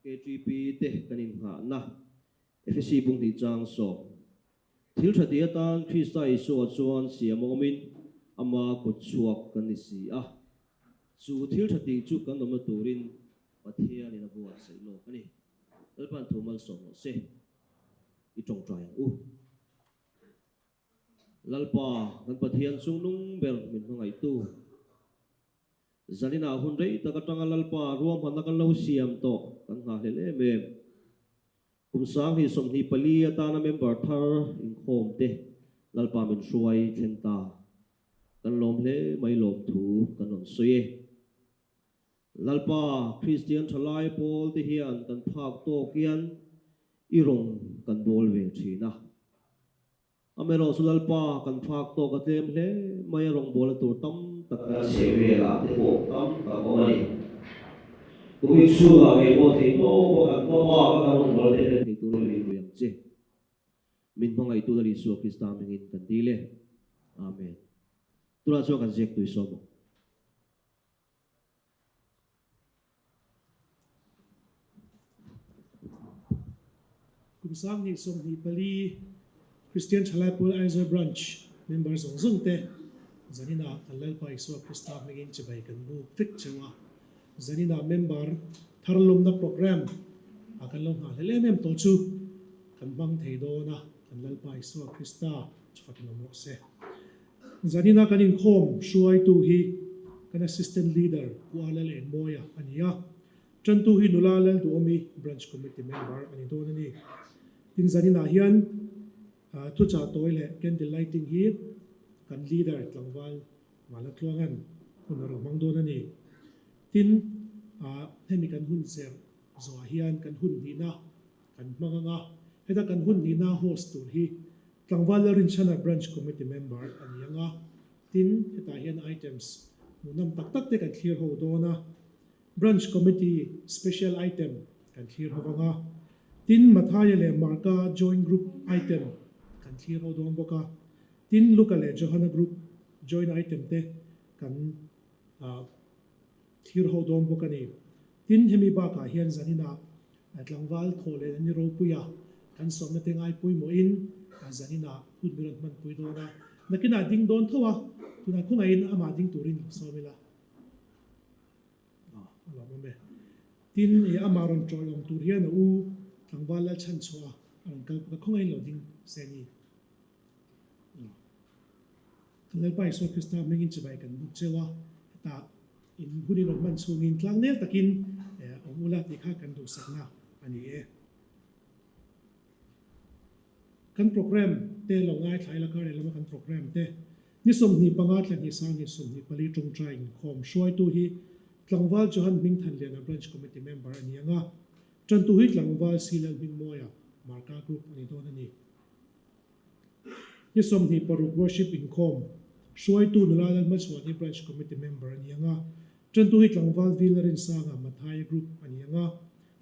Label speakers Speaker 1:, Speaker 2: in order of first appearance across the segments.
Speaker 1: KGP te kanin nga na FSC bung ni chang so thil thati atan Krista Isu chuan siamomin ama kut chuak kan ni si a chu thil thati chu kan nom turin pathian in a buat sei lo ani alpan thumal som se I trong trai u lalpa kan pathian chung nung ber min ngai tu zanina hun rei takatanga lalpa ruam han kan lo siam to kan nga hle me kum sang hi som hi pali atana member thar in khom te lalpa min suai thenta kan lom hle mai lom thu kan on suye lalpa Christian thalai pol te hian kan phak to kian irong kan bol ve thina amero sulalpa kan phak to ka tlem hle mai rong bol tur tam tak sewe la te ko tam ka oi kumi chu ga ve bo thi to kan to ma ka rong bol te thi tu le lu yang che min mangai tu dari su Krista mengin kan dile amen tura cho kan jek tu so mo
Speaker 2: kum sang ni som ni pali Christian Chalapur Aizer branch members ong zung te zanina kalal pa iso Krista mengin chibai kan bu fik chewa zanina member tharlum na program akalong ha lele mem to chu kan bang theido na kalal pa iso Krista chfakinom ro se zanina kanin khom shuai tu hi kan assistant leader kuala le moya ania chantu hi nulalal du omi branch committee member ani do na ni tin zanina hian thu cha toile candle lighting hi kan leader tlangwal mala tluangan hunaro mangdo na ni tin hemi kan hun ser zo hian kan hun ni na kan manganga heda kan hun ni na host tur hi tlangwal rin chana branch committee member anianga tin heta hian items munam tak tak te kan clear ho do na branch committee special item kan clear ho nga tin mathaya le marka join group item kan clear ho do boka tin local le johana group join item te kan clear ho do boka ni tin hemi ba ka hian zanina atlangwal thole ani ro puya kan som te ngai pui mo in zanina hudmiran man pui do na nakina ding don thowa tuna khunga in ama ding turin somila ala me tin e amaron tolong tur hian u tlangwal la chan chwa an kal ka khunga in loading seni kalal pai so Krista mengin chibai kan buk chewa ta in huni ron man chungin tlang ne takin omula ti kha kan du sakna ani e kan program te longai thlai la kar lama kan program te ni som ni pangat la ni sang ni som ni pali tung trai khom shoi tu hi tlangwal johan ming than le na branch committee member ani anga chan tu hi tlangwal silal ming moya marka group ani don ani ni som ni paruk worship in khom shoi tu nulalan ma chwani branch committee member ani anga chan tu hi tlangwal vilarin sanga mathai group ani anga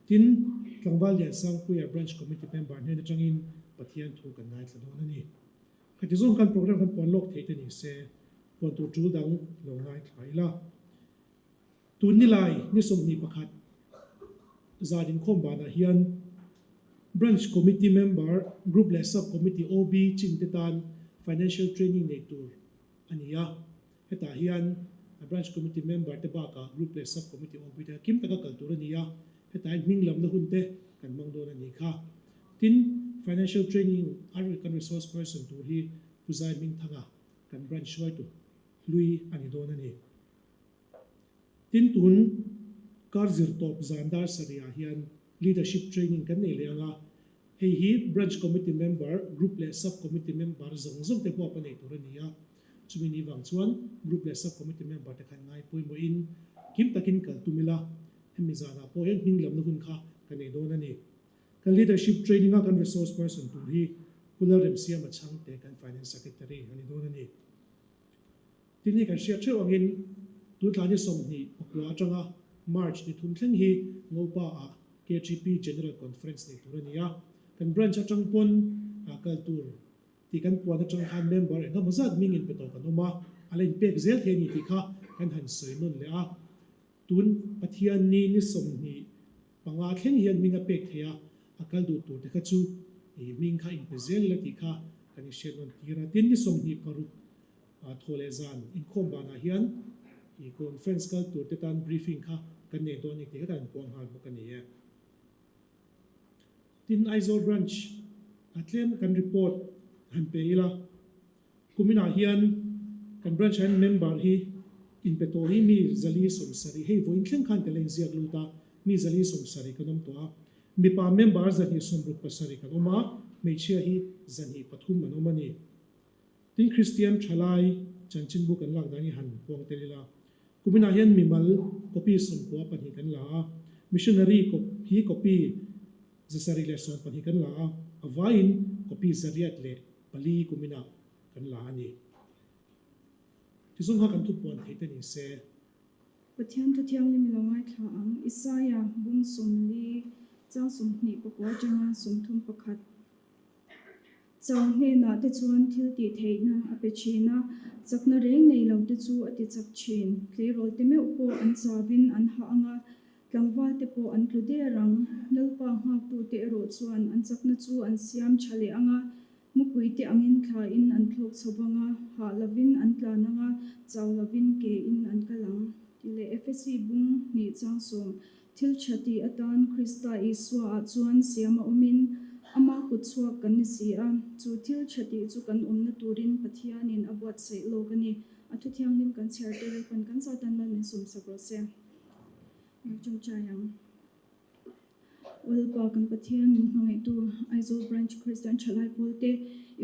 Speaker 2: tin tlangwal ya sang puya branch committee member ne na changin pathian thu kan ngai tla don ani khati zong kan program kan pon lok thei te ni se pon tu chu dang lo ngai thlai la tun ni lai ni som ni pakhat zadin khom bana hian branch committee member group le sub committee OB chintetan financial training nei tur ania heta hian branch committee member te ba ka group le sub committee OB te kim taka kaltur ania heta minglam na hunte kan mangdo na ni kha tin financial training kan resource person tur hi puzai ming thanga kan branch wai tu lui ani do na ni tin tun karzir top zandar saria hian leadership training kan nei leanga hei hi branch committee member group le sub committee member zong zong te hwa pa nei tur ania chumi ni wang chuan group le sub committee member te khan ngai pui mo in kim takin kal tumila hemi zana po hen minglam na hun kha kan nei do na ni kan leadership training kan resource person tur hi kular mca ma chang te kan finance secretary ani do na ni tin ni kan share theu angin tu tlani som ni pakwa atanga march ni thum thleng hi ngopa a KGP general conference ni turania kan branch atang pon kal tur ti kan puan atang khan member nga mazat mingin peto kan uma alain pek zel he ni ti kha kan han soi nun le a tun pathian ni som ni panga khen hian minga pek thea akal du tur te kha chu ming kha in pezel la ti kha kani shenon tira tin ni som ni paru thole zan in khom bana hian i conference kal tur te tan briefing kha kan ne do ni te kan puang hal bo kan ye tin Aizawl branch atlem kan report han pe ila kumina hian kan branch han member hi in petori mi zali som sari hei voin thleng khan te leng ziak luta mi zali som sari kanom to a mi pa member zani som ruk pasari kanoma meichia hi zani pathum manomani tin Christian thalai chanchin bu kan lak dani han puang telila kumina hian mimal copy som ko pani kan la missionary ko hi copy zasari le som pani kan la avain copy zariat le pali kumina kan la ani tisung ha kan tu pon theite ni se
Speaker 3: Pathian tu thiang lim longai thla ang Isaiah bung som li chang som ni pakwa changa som thum pakhat chang he na te chuan thil ti theina apechina chakna reng nei lo te chu ati chak chin tle rol te me upo an chawin an ha anga tlangwal te po an tlu de rang lalpa nga tu te ro chuan an chakna chu an siam chhale anga mupui te angin thla in an thlok chawanga ha lavin an tlananga chaw lavin ke in an kalang tile FSC bung ni chang som thil chhati atan Krista Iswa a chuan siama omin ama kutsuak kan ni si a chu thil chhati chu kan umna turin pathianin abot sei lo kani athu thiang lim kan chher te pan kan sa tan man som sakro se chung chayang Walpa kan pathian ngai tu Aizawl branch Christian chalai polte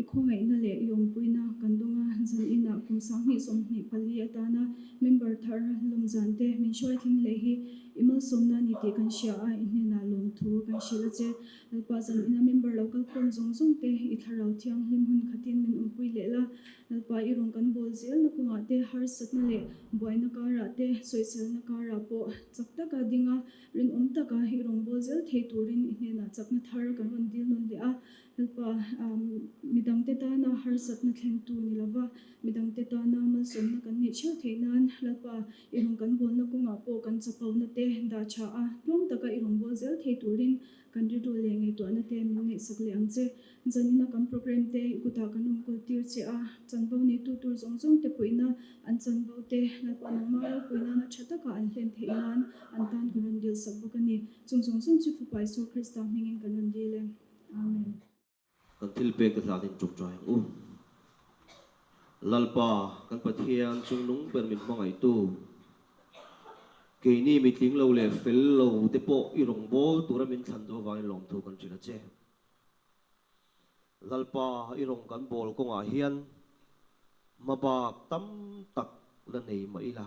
Speaker 3: ikhongai na le yom puina kandunga zan ina kumsang ni som ni pali atana member thar lumzante min shoi thing le hi imal somna ni ti kan sha a inna lom thu kan shila che alpa zan ina member local kom zong zong te i tharau thiang hlim hun khatin min umpui le la alpa i rong kan bol zel na kunga te har sat na le boina kara te soisel na kara po chakta ka dinga rin taka hi rong bol zel thei turin inena chakna thar kan on dil non le a alpa midang te ta na har sat na thleng tu ni lova midang te ta na mal som na kan ni cheu theinan alpa i rong kan bol na kunga po kan chapau na te da cha a tlom taka i rong bol zel thei turin kan ri ru le ngai to na te min ngai sak le ang che janina kan program te ikuta kan um kul tir che a chanbo ni tu tur zong zong te puina an chanbo te alpa nang ma lo puina na thata ka an hlen theinan an tan kan dil sak bokani chung chung chung chu pai so Krista mingin kan dile amen
Speaker 1: kan thil pek ka thatin chuk chai lalpa kan pathian chung nung per min mangai tu ke ni mi tling lo le fel lo te po i rong bol tura min than do wang lom thu kan chila che lalpa i rong kan bol ko nga hian mabak tam tak la nei mai la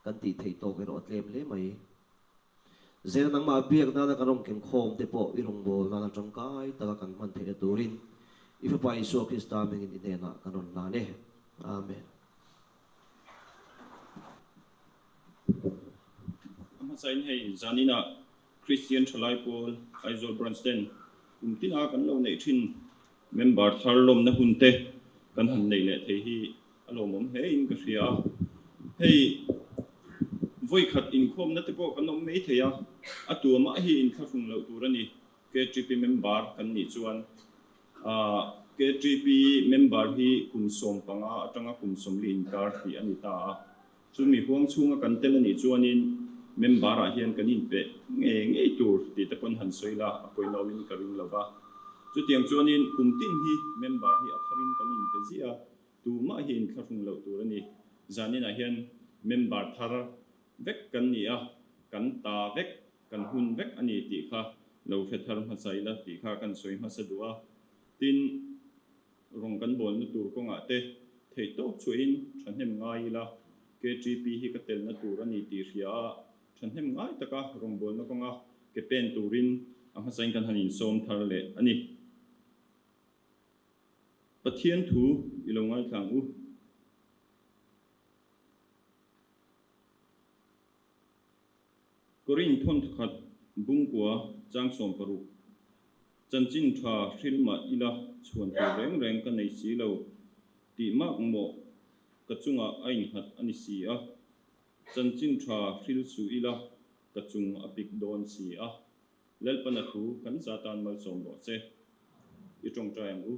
Speaker 1: kan ti thei to ke ro tlem le mai zel nang ma biak na ka rong ken khom te po i rong bol na tang kai ta kan man thei turin if pa iso Krista mingin idena kanon na ne amen
Speaker 4: Sain hei zanina Christian thalai pol Aizawl branch ten tina kan lo nei thin member thar lom na hunte kan han nei le thei hi alomom he in ka hria hei voi khat in khom na te po kan om mei theya atu ma hi in khafung lo turani KTP member kan ni chuan KTP member hi kumsom panga atanga kumsom lin kar hi anita chumi huang chunga kan telani chuanin member a hian kanin pe nge tur ti te pon han soila apoino min karing lova chu tiang chuanin kumtin hi member hi atharin kanin pe zia tu ma hi in khafung lo turani zanina hian member thar vek kan ni a kan ta vek kan hun vek ani ti kha lo the thar ma saila ti kha kan soi ma sadua tin rong kan bol na tur ko nga te thei to chuin thanem ngai la KGP hi ka tel na tur ani ti hria thanem ngai taka rong bol na ko nga ke pen turin ang hasain kan hanin som thar le ani pathian thu ilongai thlang u Korin thon khat bungkwa chang som paru chanchin tha hrilma ila chuan reng reng ka nei si lo ti mak mo ka chunga ain hat ani si a chanchin tha hril su ila ka chung apik don si a lel pana thu kan zatan mal som bo che I trong trai mu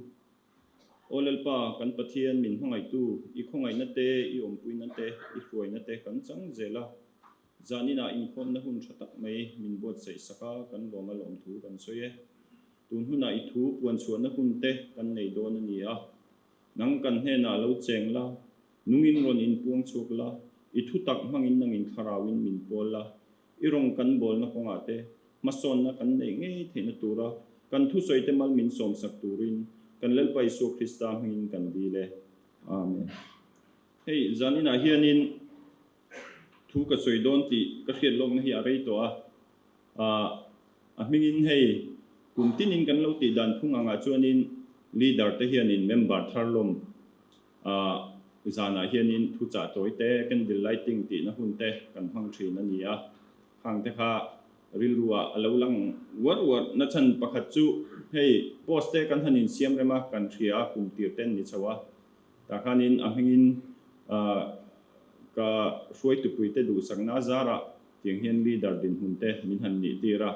Speaker 4: olel pa kan pathian min hangai tu I khongai na te I ompui na te I hruai na te kan chang zela zanina in khom na hun thatak mai min bot sei saka kan loma lom thu kan soye tun huna I thu puan chuan na hun te kan nei don ani a nang kan he na lo cheng la nungin ron in puang chuk la I thu tak mangin nangin kharawin min pol la I rong kan bol na konga te mason na kan nei nge theina tura kan thu soi te mal min som sak turin kan lel pai so Krista hingin kan dile amen hey zanina hianin thu ka soi don ti ka khiat lok na hi a rei to a mingin hei kumtinin kan lo ti dan thung anga chuanin leader te hianin member tharlom zana hianin thu cha toite candle lighting ti na hun te kan hang thin ani a hang te kha rilruwa alo lang war na chan pakhat chu hei post te kan hanin siam rema kan thria kum tir ten ni chawa ta khanin a hingin ka hruai tu puite du sakna zara tiang hian leader din hun te min han ni tira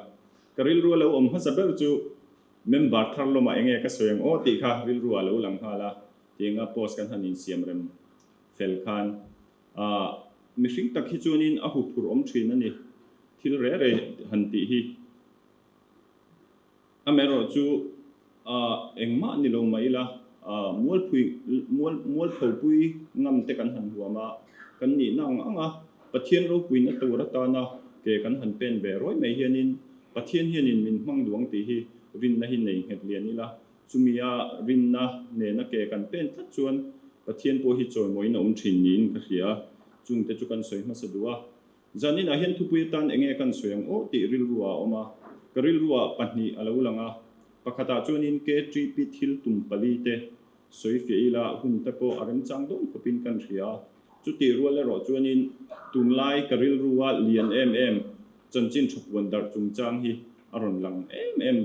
Speaker 4: karil ru lo om hasaber chu member tharloma enge ka soyang o ti kha ril ru lo lang hala tinga post kan hanin siam rem fel khan mihring tak hi chuanin a hu phur om thin ani thil re han ti hi amero chu engma ni lo mai la mual phau pui ngam te kan han huama kan ni nang anga pathian ro pui na tura ta na ke kan han pen be roi mai hianin pathian hianin min hmang duang ti hi rin na hi nei het lian ni la chumia rin na ne na ke kan pen that chuan pathian po hi choi moi na um thin nin ka hria chung te chu kan soi ma sa duwa zanin a hian thu pui tan enge kan soyang o ti ril ruwa oma karil ruwa pahni alo langa pakhata chuanin ke tp thil tum pali te soi feila hun ta po aram chang don khopin kan hria chuti rual ro chuanin tunglai karil ruwa lian chanchin thupwan dar chung chang hi aron lang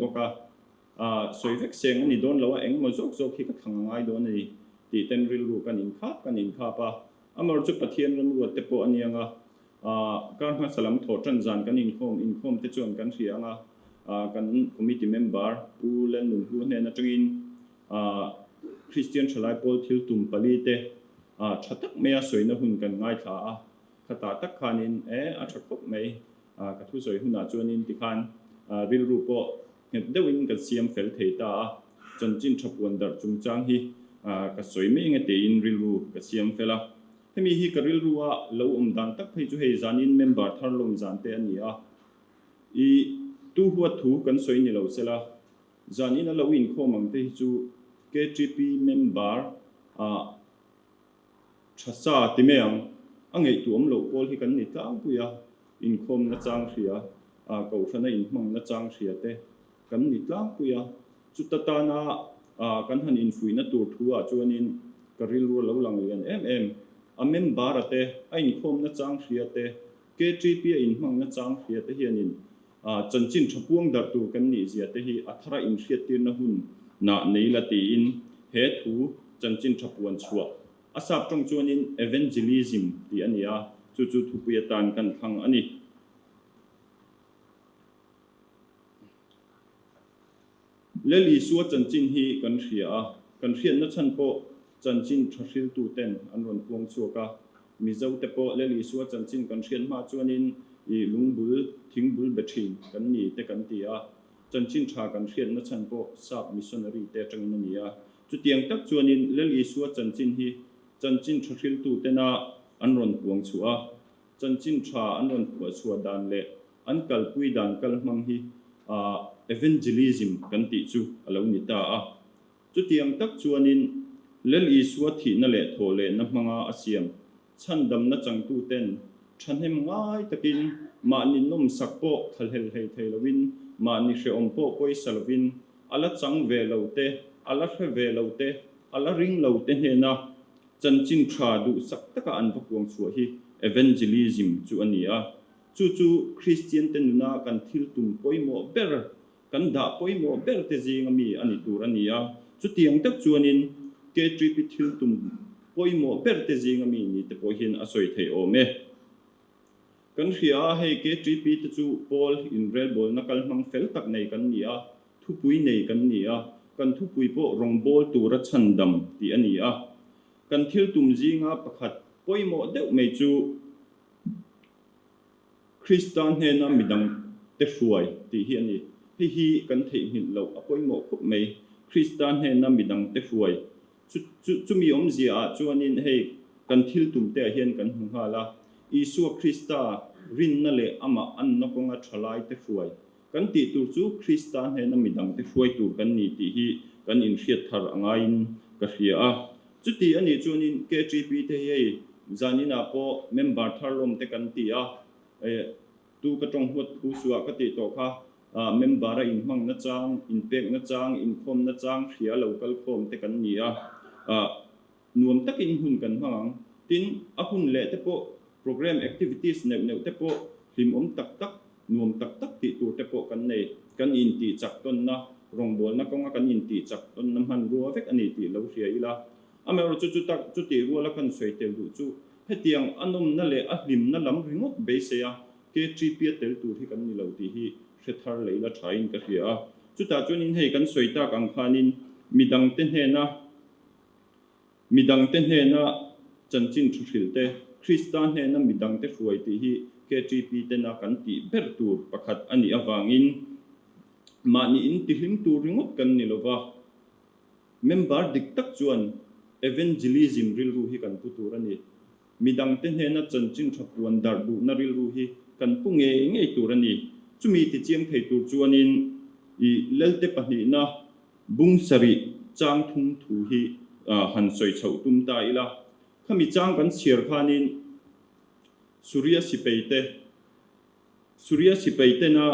Speaker 4: boka soi vek seng ani don lawa eng mo zok zok hi ka thangai don ani ti ten ril ru kan in kha pa amar chu pathian ram ru te po anianga kar ma salam tho tran zan kan in khom te chuan kan hria anga kan committee member pulen nun hu ne na tungin Christian Chalai Paul thil tum pali te thatak mea soina hun kan ngai tha khata tak khanin a thakop mai ka thu soi huna chuanin ti khan ril ru po het dewin ka siam fel theita chanchin thapwan dar chung chang hi ka soi me nge te in ril ru ka siam fela hemi hi ka ril ruwa lo dan tak phei chu hei zanin member tharlom zan te ania I tu huwa thu kan soi ni lo sela zanin a lo in khomang te chu KTP member thasa timeang angei tuam lo pol hi kan ni tlang puya in khom na chang hria ko thana in hmang na chang hria te kan ni tlang puya chutata na kan han in fuina tur thua chuanin karil ru lo lang lian a member ate a in khom na chang hria te KTP in hmang na chang hria te hianin chanchin thapuang dar tu kan ni zia te hi athara in hriat tir na hun na neila ti in he thu chanchin thapuan chua asap tong chuanin evangelism ti ania chu thupuya tan kan thang ani leli suwa chanchin hi kan hria na chan po chanchin thril tu ten anron puang chuaka mizau te po leli suwa chanchin kan hrian ma chuanin I lungbul thingbul bethin kan ni te kan tia chanchin tha kan hrian na chan po sap missionary te tangin ania chu tiang tak chuanin leli suwa chanchin hi chanchin thril tu te na anron puang chua chanchin tha anron pu chua dan le an kal pui dan kal mang hi evangelism kan ti chu alo ni ta chu tiang tak chuanin leli suwa thi na le tho le na manga asiam chandam na changtu ten thanem ngai takin ma nin nom sakpo thalhel hei theilawin ma ni hre om po poi salwin ala chang ve lote ala hre ve lote ala ring lote hena chanchin tha du sak taka an vakuang chu hi evangelism chu ania chu Christian tenuna kan thil tum poimo ber kan da poimo ber te jinga mi ani tur ania chu tiang tak chuanin ke tripi thil tum poimo ber te jinga mi ni te po hin asoi thei ome kan ria hei ke tripi te chu Paul in rel bol na kal mang fel tak nei kan ni a thu pui nei kan ni a kan thu pui po rong bol tura chandam ti ani a kan thil tum zinga pakhat poimo deuh mei chu Christian he na midang te hruai ti hi ani hi kan thei hin lo a poimo khup mei Christian he na midang te hruai chu mi om zia chuanin hei kan thil tum te hian kan hu hala Isu Krista rin na le ama an na konga thalai te hruai kan ti tur chu Christian he na midang te hruai tur kan ni ti hi kan in hriat thar angain ka hria a chuti ani chuanin KTP te hei zanina po member tharlom te kan ti a tu ka tong hot ku suwa ka ti to kha member a in hmang na chang in pek na chang in khom na chang hria local khom te kan ni a nuam takin hun kan hmang tin a hun le te po program activities neu te po hlim om tak tak nuam tak tak ti tur te po kan nei kan in ti chak ton na rong bol na konga kan in ti chak ton nam han ruwa vek ani ti lo hria ila amero chu tak chu ti ruwa la kan soi tel du chu hetiang anom na le a hlim na lam ringot be se ya ke tripi tel tur hi kan ni lo ti hi thar leila thain ka hria chu ta chuan in hei kan soi ta kang khanin midang te hne na chanchin thu hril te Christian he na midang te hruai ti hi KTP te na kan ti ber tur pakhat ani awangin mani in ti hlim tur ringot kan ni lova member dik tak chuan evangelism ril ru hi kan putur ani midang te he na chanchin thapuan dar du na ril ru hi kan pu nge tur ani chumi ti chiam thei tur chuanin I lelte pahni na bung sari chang thung thu hi han soi chho tum ta ila khami chang kan siar khanin surya sipeite na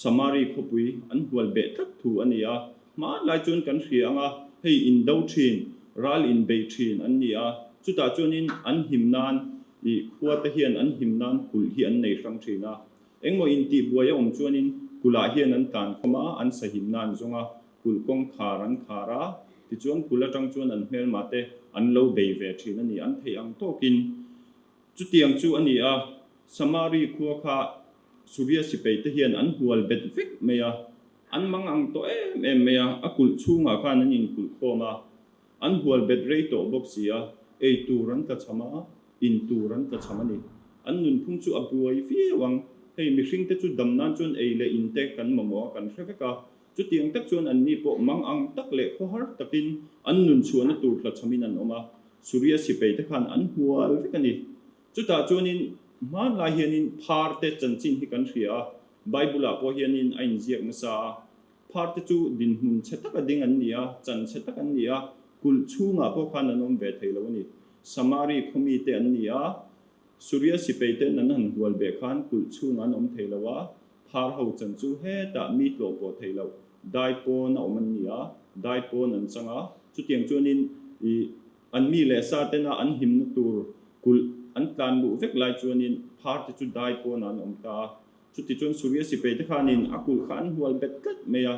Speaker 4: samari khopui an hual be thak thu ania ma lai chun kan hrianga hei in do thin ral in be thin an nia chuta chunin an himnan I khuata hian an himnan kul hi an nei rang thina engmo in ti buaya om chuanin kula hian an tan khoma an sa himnan zonga kul kong kharan khara ti chuan kula tang chuan an hmel mate an lo be ve thin ani an thei ang tokin chutiang chu ani a samari khuwa kha surya sipeite hian an hual bet vek meya an mang ang to em meya akul chunga khan an in kul khoma an hual bet rei to boxia ei turan ka chama in turan ka chamani an nun phung chu abuai fi wang hei mi hring te chu damnan chun ei le in te kan mamo kan hreveka chutiang tak chuan an ni po mang ang tak le kho har takin an nun chuan tur thla chamin an oma surya sipeite khan an hual vekani chuta chuanin man la hianin phar te chanchin hi kan hria bible a po hianin ain ziak na sa phar te chu din hun chetak ading an nia chan chetak an nia kul chunga po khan anom ve theilo ani samari khomi te an nia surya sipeite nan han hual be khan kul chunga anom theilowa phar ho chan chu he ta mi tlo po theilo dai po na oman nia dai po nan changa chutiang chuanin I an mi le sa te na an him na tur kul an tlan bu vek lai chuanin phar te chu dai po nan om ta chuti chuan surya sipeite khanin akul khan hual bet kat meya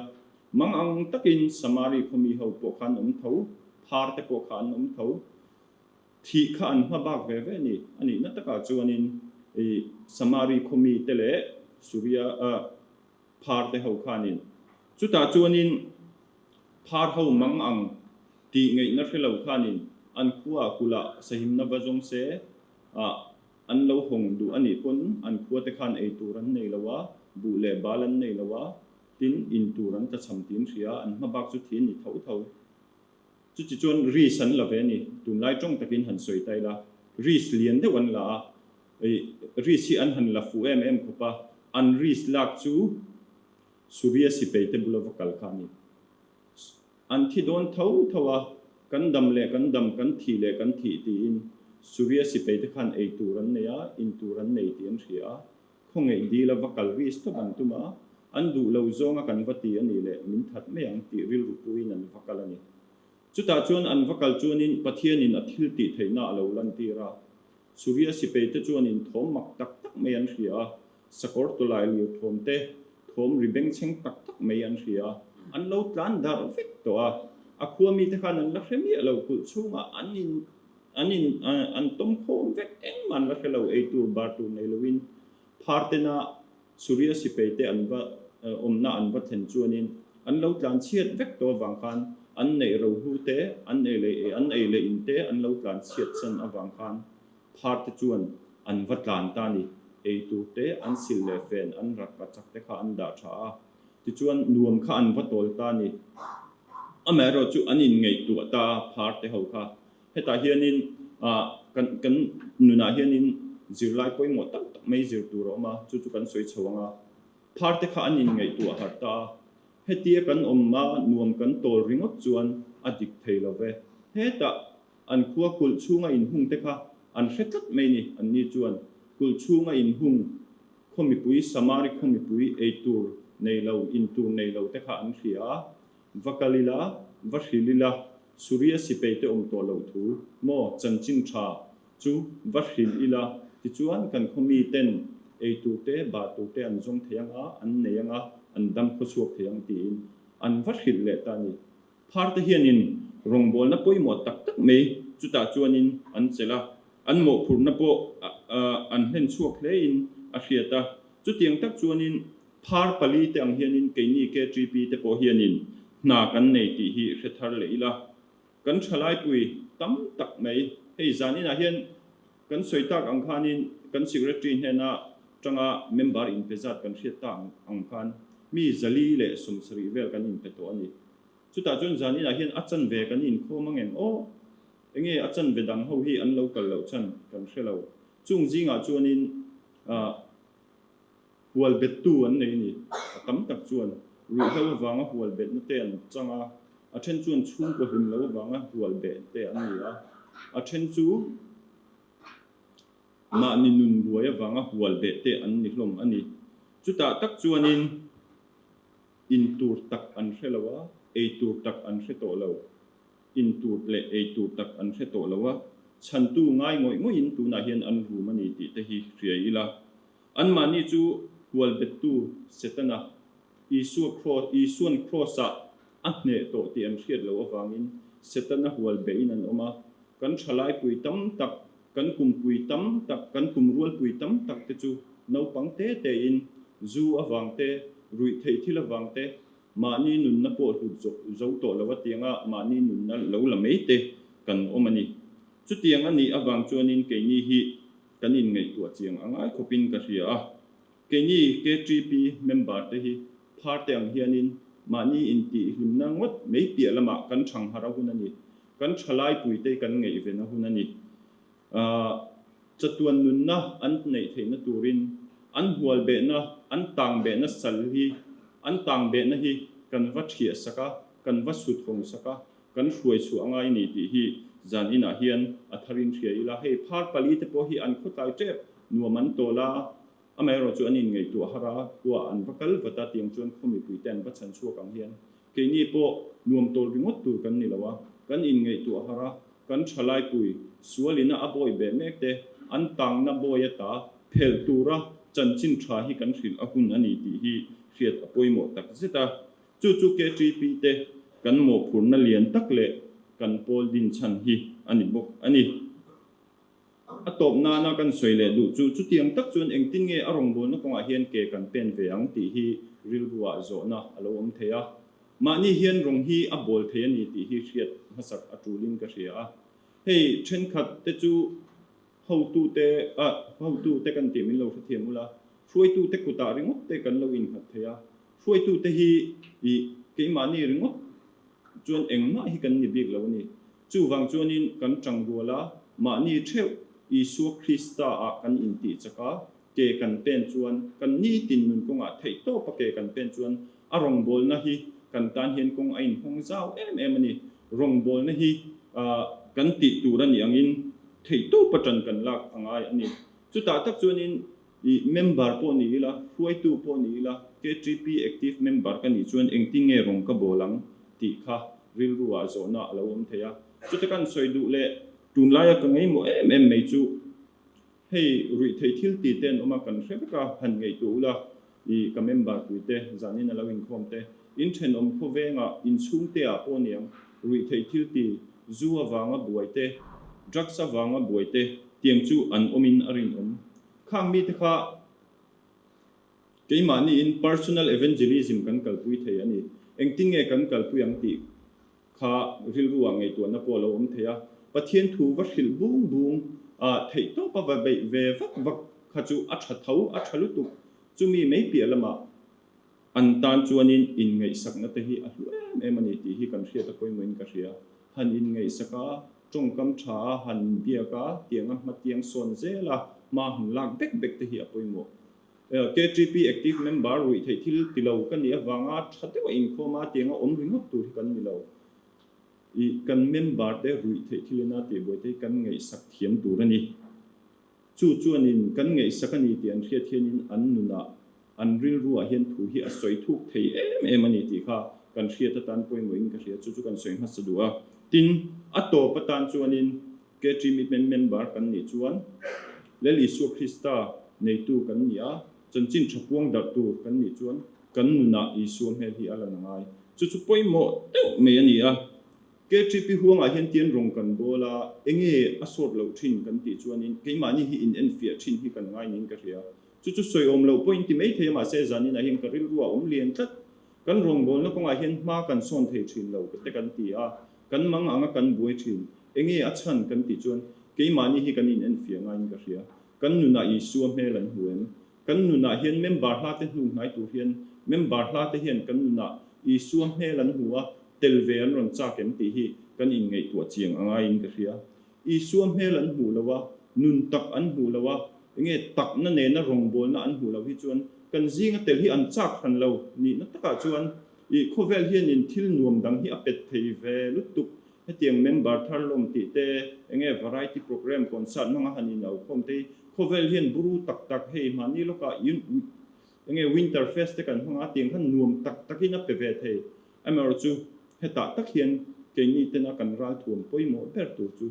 Speaker 4: mang ang takin samari khomi ho po khan om tho phar te po khan om tho thi khan ma bak ve ve ni ani na taka chuanin samari khomi te le surya phar te ho khanin chuta chuanin phar ho mang ang ti ngei na hrelo khanin an khuwa kula sahim na bajong se an lo hong du ani pon an khuwa te khan ei turan nei lawa bu le balan nei lawa tin in turan ta cham tin thria an ma bak chu thin ni tho chu chi chon ri san la ve ni tun lai tong takin han soi tai la ri lian de wan la ri si an han la fu khopa an ri lak chu surya sipeite bulavakal khani an thi don thawa kan dam kan thi ti in surya sipeite khan ei turan neya in turan nei ti an thria khongei di la vakal ri sto ban tuma an du lo zonga kan vati ani le min that me ang ti ril rupuin an vakal ani chuta chuan an vakal chuanin pathian in athil ti theina lo lan tira surya sipeite chuanin thom mak tak tak me an thria sakor to lai liu thom te thom ribeng cheng tak tak me an thria an lo tlan dar vek to a khua mi te khan an la hremi lo ku chunga an tom khom vek eng man la khelo ei tur bar tu nei lovin partena Surya Sipe te anva omna anva then chuanin an lo tlan chiat vek to wang khan an nei ro hu te an ei le in te an lo tlan chiat chan awang khan part chuan an va tlan ta ni ei tu te an sil le fen an rak ka chak te kha an da tha ti chuan nuam kha an va tol ta ni amero chu an in ngei tu ta part te ho kha heta hianin kan nuna hianin zirlai poi mo tak mai zir tu ro ma chu kan soi chawanga part te kha an in ngei tu har ta hetia kan omma nuam kan tol ringot chuan adik theilo ve heta an khuwa kul chunga in hung te kha an hretat mai ni an ni chuan kul chunga in hung khomi pui samari khomi pui eitur nei lo in tur nei lo te kha an hria vakalila vahrilila Surya Sipe te om to lo thu mo chanchin tha chu vahril ila ti chuan kan khomi ten eitur te ba tu te an zong theyanga an neyanga an dam khosuak theyang ti in an vahril le ta ni phar te hianin rongbol na poimo tak tak me chuta chuanin an chela an mo phur na po an hlen chuak hle in a hriata chu tiang tak chuanin phar pali te ang hianin keini ke gp te po hianin na kan nei ti hi hre le ila kan thalai pui tam tak mai hei zanina hian kan soitak ang khanin kan secretary hena tanga member in pezat kan hriata ang khan mi zali le sumsri vel kan in peto ani chuta chun zanina hian achan ve kan in khomangem o enge achan vedang ho hi an local lo chan kan hrelo chung jinga chuanin hual bet tu an nei ni tam tak chuan ru ho wanga hual bet na ten changa a then chuan chung ko him lo wanga hual bet te an ni a then chu ma ni nun buaya wanga hual bet te an ni hlom ani chuta tak chuanin in tur tak an hrelowa ei tur tak an hreto lo in tur le ei tur tak an hreto lowa chan tu ngai ngoi in tu na hian an ru mani ti te hi hria ila an mani chu hual bet tu setana isuan crossa ahne to ti an hriat lo awangin setana hual be in an oma kan thalai pui tam tak kan kum pui tam tak kan kum rual pui tam tak te chu no pangte te in zu awang te rui thei thil awang te mani nun na po hu zo to lawa tianga mani nun na lo la mei te kan omani chu tiang ani awang chuanin keini hi kanin ngei tu chiang angai khopin ka hria keini KGP member te hi phar te ang hianin mani inti himna ngot mei pia lama kan thang hara hunani kan thalai pui te kan ngei ve na hunani chatuan nun na an nei theina turin an hual be na an tang be na sal hi an tang be na hi kan va thia saka kan va sut hong saka kan hruai chu angai ni ti hi zan ina hian atharin thria ila hei phar pali te po hi an khotai tep nuaman tola amero chu anin ngei tu hara kwa an vakal vata tiang chuan khomi pui ten va chan chu kang hian keini po nuam tol ringot tur kan ni lawa kan in ngei tu hara kan thalai pui sualina aboi be mek te an tang na boya ta phel tura chanchin tha hi kan hril ahun ani ti hi hriat apoimo tak zeta chu ke gp te kan mo phurna lian tak le kan pol din chan hi ani bok ani atop na kan soile du chu tiang tak chuan engtin nge arong bol na konga hian ke kan pen ve ang ti hi ril ruwa zo na alo om theya mani hian rong hi a bol the ani ti hi hriat masak atulin ka hria hei then khat te chu how tu te kan ti min lo thiamula hruai tu te kuta ringot te kan lo in khat theya hruai tu te hi i ke mani ringot chuan engma hi kan ni bik lo ni chu wang chuanin kan tangruala mani theu Isu Krista a kan inti chaka ke kan pen chuan kan ni tin nun konga thei to pa ke kan pen chuan a rong bol na hi kan tan hian kong ain hong zau em ani rong bol na hi kan ti turan yang in thei to patan kan lak angai ani chuta tak chuanin I member po ni la huai tu po ni la KGP active member kan ni chuan engting nge rong ka bolang ti kha ril ruwa zo na alawom theya chuta kan soidu le tunlaya ka ngei mo em mei chu hei rui thei thil ti ten oma kan hreka han ngei tu la I ka member tu te zanin alawin khom te in then om kho venga in chung te a po niang rui thei thil ti zuwa wanga buai te drugs awanga buai te tiang chu an omin arin khang mi te kha cái mà ni in personal evangelism kan kalpui thei ani engting nge kan kalpui ang ti kha ril ruwa ngai tu na polo theya pathian thu va hil bung bung a thei to pa va be ve vak vak kha chu a tha thau a thalu tu chumi mei pi lama an tan chuanin in ngai sakna te hi a hluem emani ti hi kan hria ta koi moin ka hria han in ngai saka trong kam tha han bia ka tianga ma tiang son zela ma hun lak bek bek te hi a poi mo KTP active member rui thei thil tilo kan ni awanga thate wa in khoma tianga om ring hot tu kan ni lo I kan member te rui thei thilina te boi te kan ngai sak thiam tu rani chu chuanin kan ngai sakani tian hria thianin an nuna an ril ruwa hian thu hi a soi thuk thei em ani ti kha kan hria ta tan poi moin ka hria chu chu kan soi hasa duwa tin ato patan chuanin KTP member kan ni chuan leli su Krista nei tu kan nia chan chin thapuang dar tu kan ni chuan kan nuna isu hmel hi ala nangai chu chu poimo teu me ani a KTP huanga hian tian rong kan bola enge asot lo thin kan ti chuanin keimani hi in enfia thin hi kan ngai nin ka hria chu chu soi om lo point ti mei thema se zanin a hin ka ril ruwa om lian tat kan rong bol na konga hian ma kan son thei thin lo te kan ti a kan mang anga kan buai thin enge a chan kan ti chuan keimani hi kan in enfia ngai nin ka hria kan nuna isu hmel an huem kan nuna hian member hla te hnu ngai tu hian member hla te hian kan nuna isu hmel an huwa telve an ron cha kem ti hi kan in ngei tu chiang anga in ka hria isu hmel an hu lawa nun tak an hu lawa nge tak na ne na rong bol na an hu lo hi chuan kan zinga tel hi an chak khan lo ni na taka chuan I khovel hian in thil nuam dang hi apet thei ve lutuk hetiang member thar lom ti te enge variety program concert manga hanin lo khom te khovel hian buru tak tak hei mani loka yun enge winter fest te kan hanga tiang khan nuam tak takina pe ve thei amar chu heta tak hian ke ni te na kan ral thuam poimo ber tu chu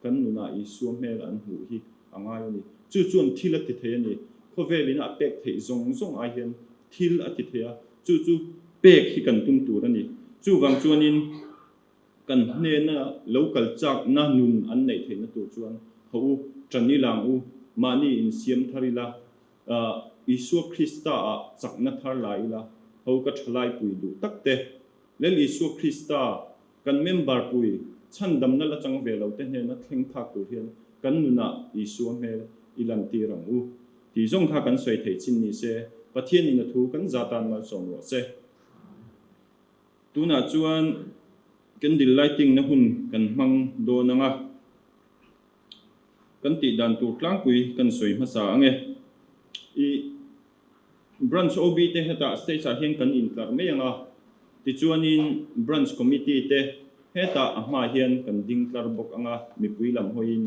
Speaker 4: kan nuna I suam mel an hu hi anga ni chu chuan thil a ti thei ani khovelina pek thei zong zong a hian thil a ti theya chu chu pek hi kan tum tur ani chu wang chuanin kan hne na local chak na nun an nei theina tur chuan ho trani lang u mani in siam tharila Isu Krista a chakna thar laila ho ka thlai pui du takte lel Isu Krista kan member pui chan damna la chang ve lo te hne na thleng thak tu hian kan nuna Isu mel ilan ti rang u ti zong kha kan soi thei chin ni se pathian in thu kan zatan mal som ro se tuna chuan candle lighting na hun kan mang do nanga kan ti dan tur tlang pui kan soi masa ange I branch OB te heta stage a hian kan in tlar me anga ti chuanin branch committee te heta ahma hian kan ding tlar bok anga mi pui lam hoin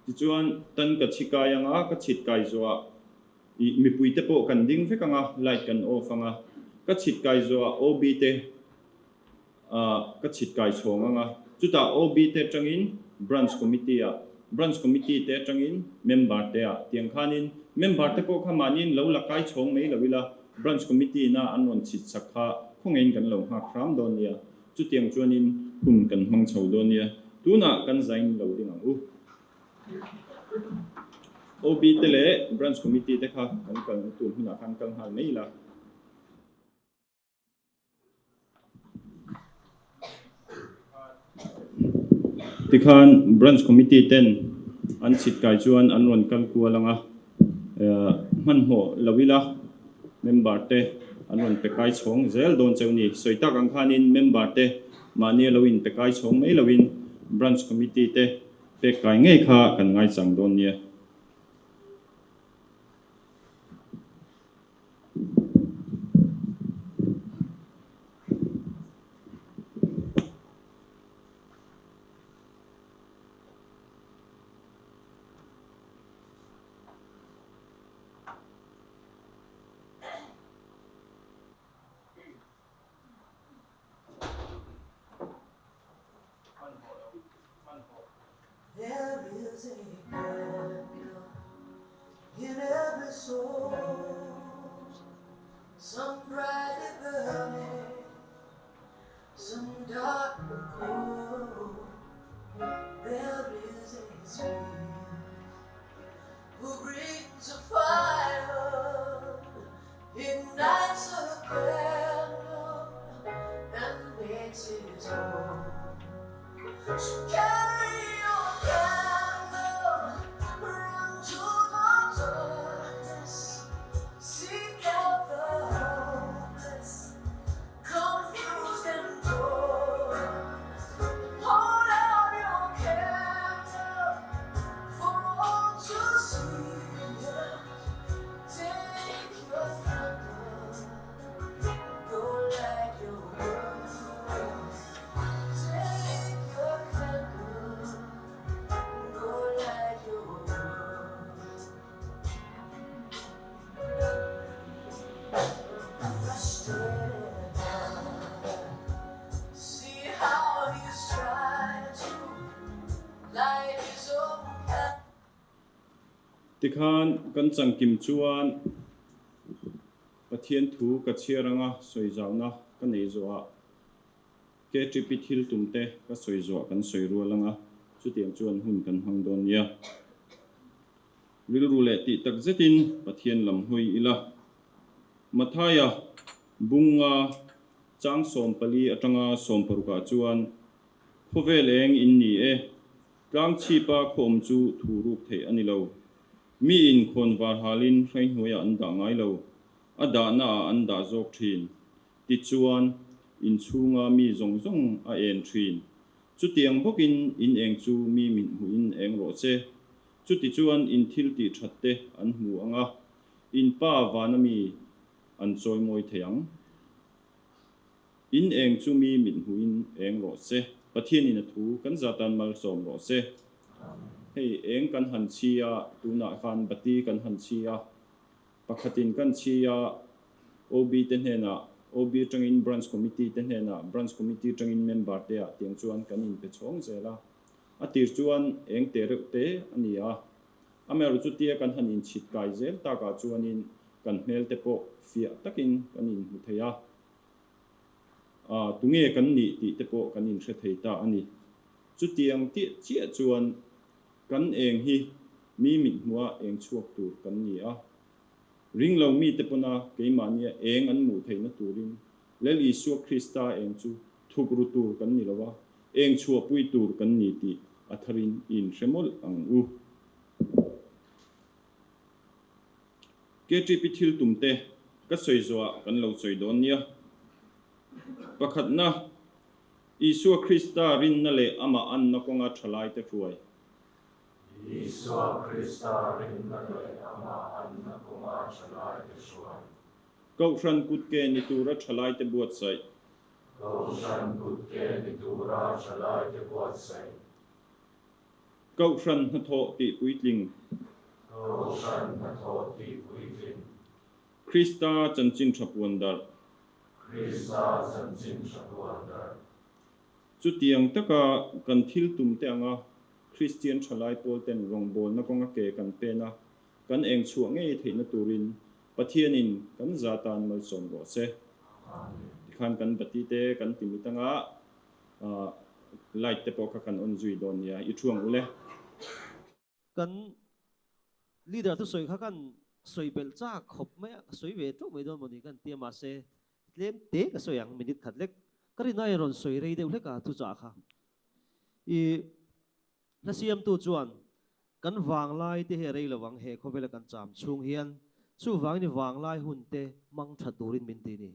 Speaker 4: ti chuan tan ka chikai anga ka chit kai zoa I mi pui te po kan ding vek anga light kan off anga ka chit kai zoa OB te ka chit kai chhong anga chuta OB te tangin branch committee te tangin member te a tiang khanin member te ko khamanin lo lakai chhong mei lovila branch committee na anon chit sakha khongein kan lo ha khram don nia chu tiang chuanin hun kan mang chho don nia tuna kan zain lo ding ang u OB te le branch committee te kha kan tu huna kan hal nei la tikhan branch committee ten an chit kai chuan an ron kal kualanga man ho lawila member te an ron pe kai chhong zel don chawni soitak ang khanin member te mani lawin pe kai chhong mai lawin branch committee te pe kai ngei kha kan ngai chang don nia
Speaker 5: There is a candle in every soul, some brightly burning, some darkly cold. There is a spirit who brings a fire in candle and makes it whole. So carry your candle, run to the darkness, seek out the hopeless, confused and torn. Hold out your candle for all to see. Take your candle, go light your world. Take your candle, go light your world. Frustrated now, see how he's trying to light his own candle.
Speaker 4: Tikhan kan changkim chuan pathian thu ka chiaranga soizauna kan nei zoa ke tripi thil tumte ka soizo kan soirualanga chutiang chuan hun kan hangdon ya rilrule ti tak zetin pathian lam hui ila mathaya bunga chang som pali atanga som paruka chuan khoveleng inni e tlang chipa khom chu thuruk thei anilo mi in khon var halin hrai hnuaya an da ngai lo ada na an da zok thin ti chuan in chunga mi zong zong a en thin chu tiang bokin in eng chu mi min hu in eng ro che chu ti chuan in thil ti thatte an hu anga in pa wana mi an choi moi theyang in eng chu mi min hu in eng ro che pathian in a thu kan zatan mal som ro che hei eng kan han chia tuna khan bati kan han chia pakhatin kan chia OB ten hena OB tangin branch committee ten hena branch committee tangin member te a tiang chuan kan in pe chong zela atir chuan eng te reuh te ania amer chu tia kan han in chit kai zel ta ka chuan in kan hmel te po fia takin kan in hu theya tunge kan ni ti te po kan in hre thei ta ani chu tiang ti chia chuan kan eng hi mi min hua eng chuak tur kan ni a ring lo mi te pona keimania eng an mu theina turin lel isu krista eng chu thukru tur kan ni lawa eng chua pui tur kan ni ti atharin in remol ang u ke tripi thil tumte ka soizwa kan lo soidon nia pakhat na isu krista rin na le ama an na konga thalai te ruai
Speaker 6: Isua Krista rinna le ama anna kuma chalai te suai.
Speaker 4: kau ran kut ke ni tura thalai te buat sai
Speaker 6: Kaushan kutke ni tura chalai te buat sai.
Speaker 4: kau ran na tho ti puitling
Speaker 6: Kaushan na thoti puitin.
Speaker 4: krista chanchin thapuandar
Speaker 6: Krista sanchin shapuandar.
Speaker 4: chu tiang taka kan thil tumte anga Christian thalai pol ten rong bol na konga ke kan pena kan eng chuang ngei theina turin pathianin kan zatan mal som ro se khan kan bati te kan timitanga light te poka kan on zui don ya I thuang ule
Speaker 1: kan leader tu soi kha kan soi bel cha khop me soi ve tu me don moni kan tia ma se lem te ka soi ang minute khat lek kari nai ron soi rei deu le ka tu cha kha I na siam tu chuan kan wang lai te he rei lawang he khovela kan cham chung hian chu wang ni wang lai hun te mang tha turin min ti ni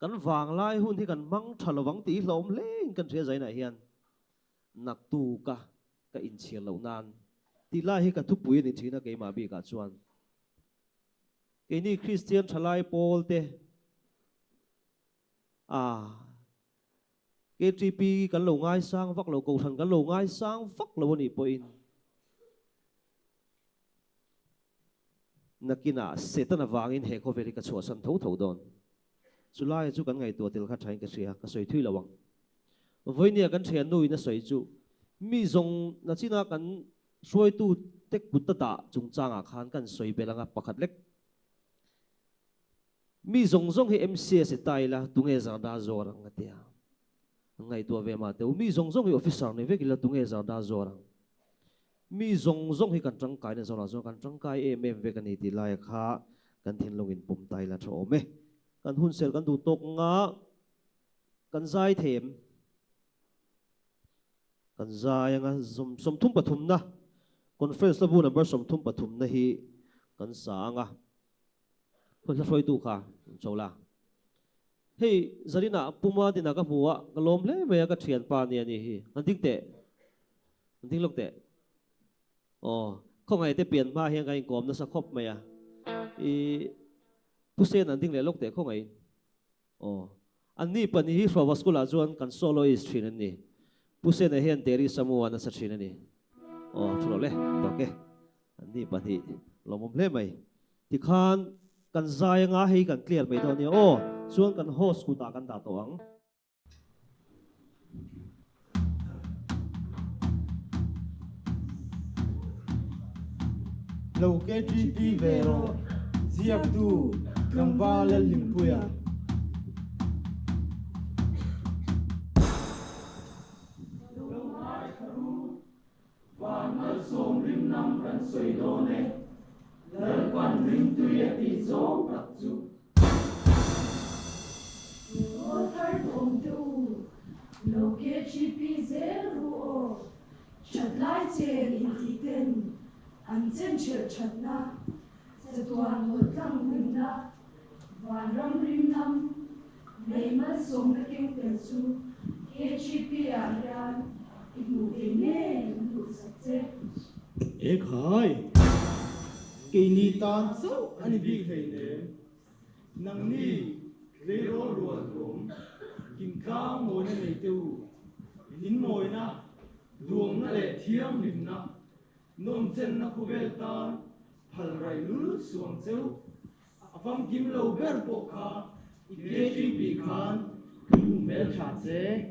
Speaker 1: kan wang lai hun hi kan mang tha lawang ti hlom leng kan thia zai na hian nak tu ka in chial lo nan ti lai hi ka thu pui ni thina ke ma bi ka chuan ke ni Christian thalai pol te KTP kan lo ngai sang vak lo ko than kan lo ngai sang vak lo ni po in nakina setana wangin he ko veri ka chua san tho tho don chulai chu kan ngai to til kha thain ka sia ka soi thui lawang voinia kan thian nu ina soi chu mi zong na china kan soi tu tek putta ta chung changa khan kan soi belanga pakhat lek mi zong zong hi MCS taila tunge za da zorang atia ngai to ve ma te mi zong zong hi officer ne vekila tunge za da zorang mi zong zong hi kan tang kai ne zona zo kan tang kai em ve kan ni ti lai kha kan thin longin pum tai la tho me kan hun sel kan du tok nga kan zai them kan zai nga som thum pathum na conference labu number som thum pathum na hi kan sa nga kon la foi tu kha chola hei zarina puma dina ka buwa kalom le me ka thian pa ni ani hi an ding lok te không ai te pian ma hian kai kom na sa khop mai a i pusen an ding le lok te không ai an ni pani hi from school a chuan kan solo is thin ani pusen a hian teri samuwa na sa thin ani chulo le to ke an ni pani lomom le mai ti khan kan zai nga hei kan clear mai do ni chuan kan host ku ta kan da to ang
Speaker 7: lâu cái chi về rồi diệp tu cầm va lên lim puya
Speaker 5: Water home to locate GP0 chặt lại trên internet anh chân chợt chặt na sẽ toàn một trăm nghìn na và râm rim năm lấy mất sống đã kêu tiền su GP anh ít ngủ về nghe ngủ sạch sẽ
Speaker 7: ek hai cái ni tan số anh bị thấy nè nang ni lấy rô ruột rum kim cao mồi này tiêu in mồi na luồng na lệ thiam lim na nôm chân na kuvel tan phal rai lul suang cheu afam kim lo ber po kha ike chi bi khan mel chat se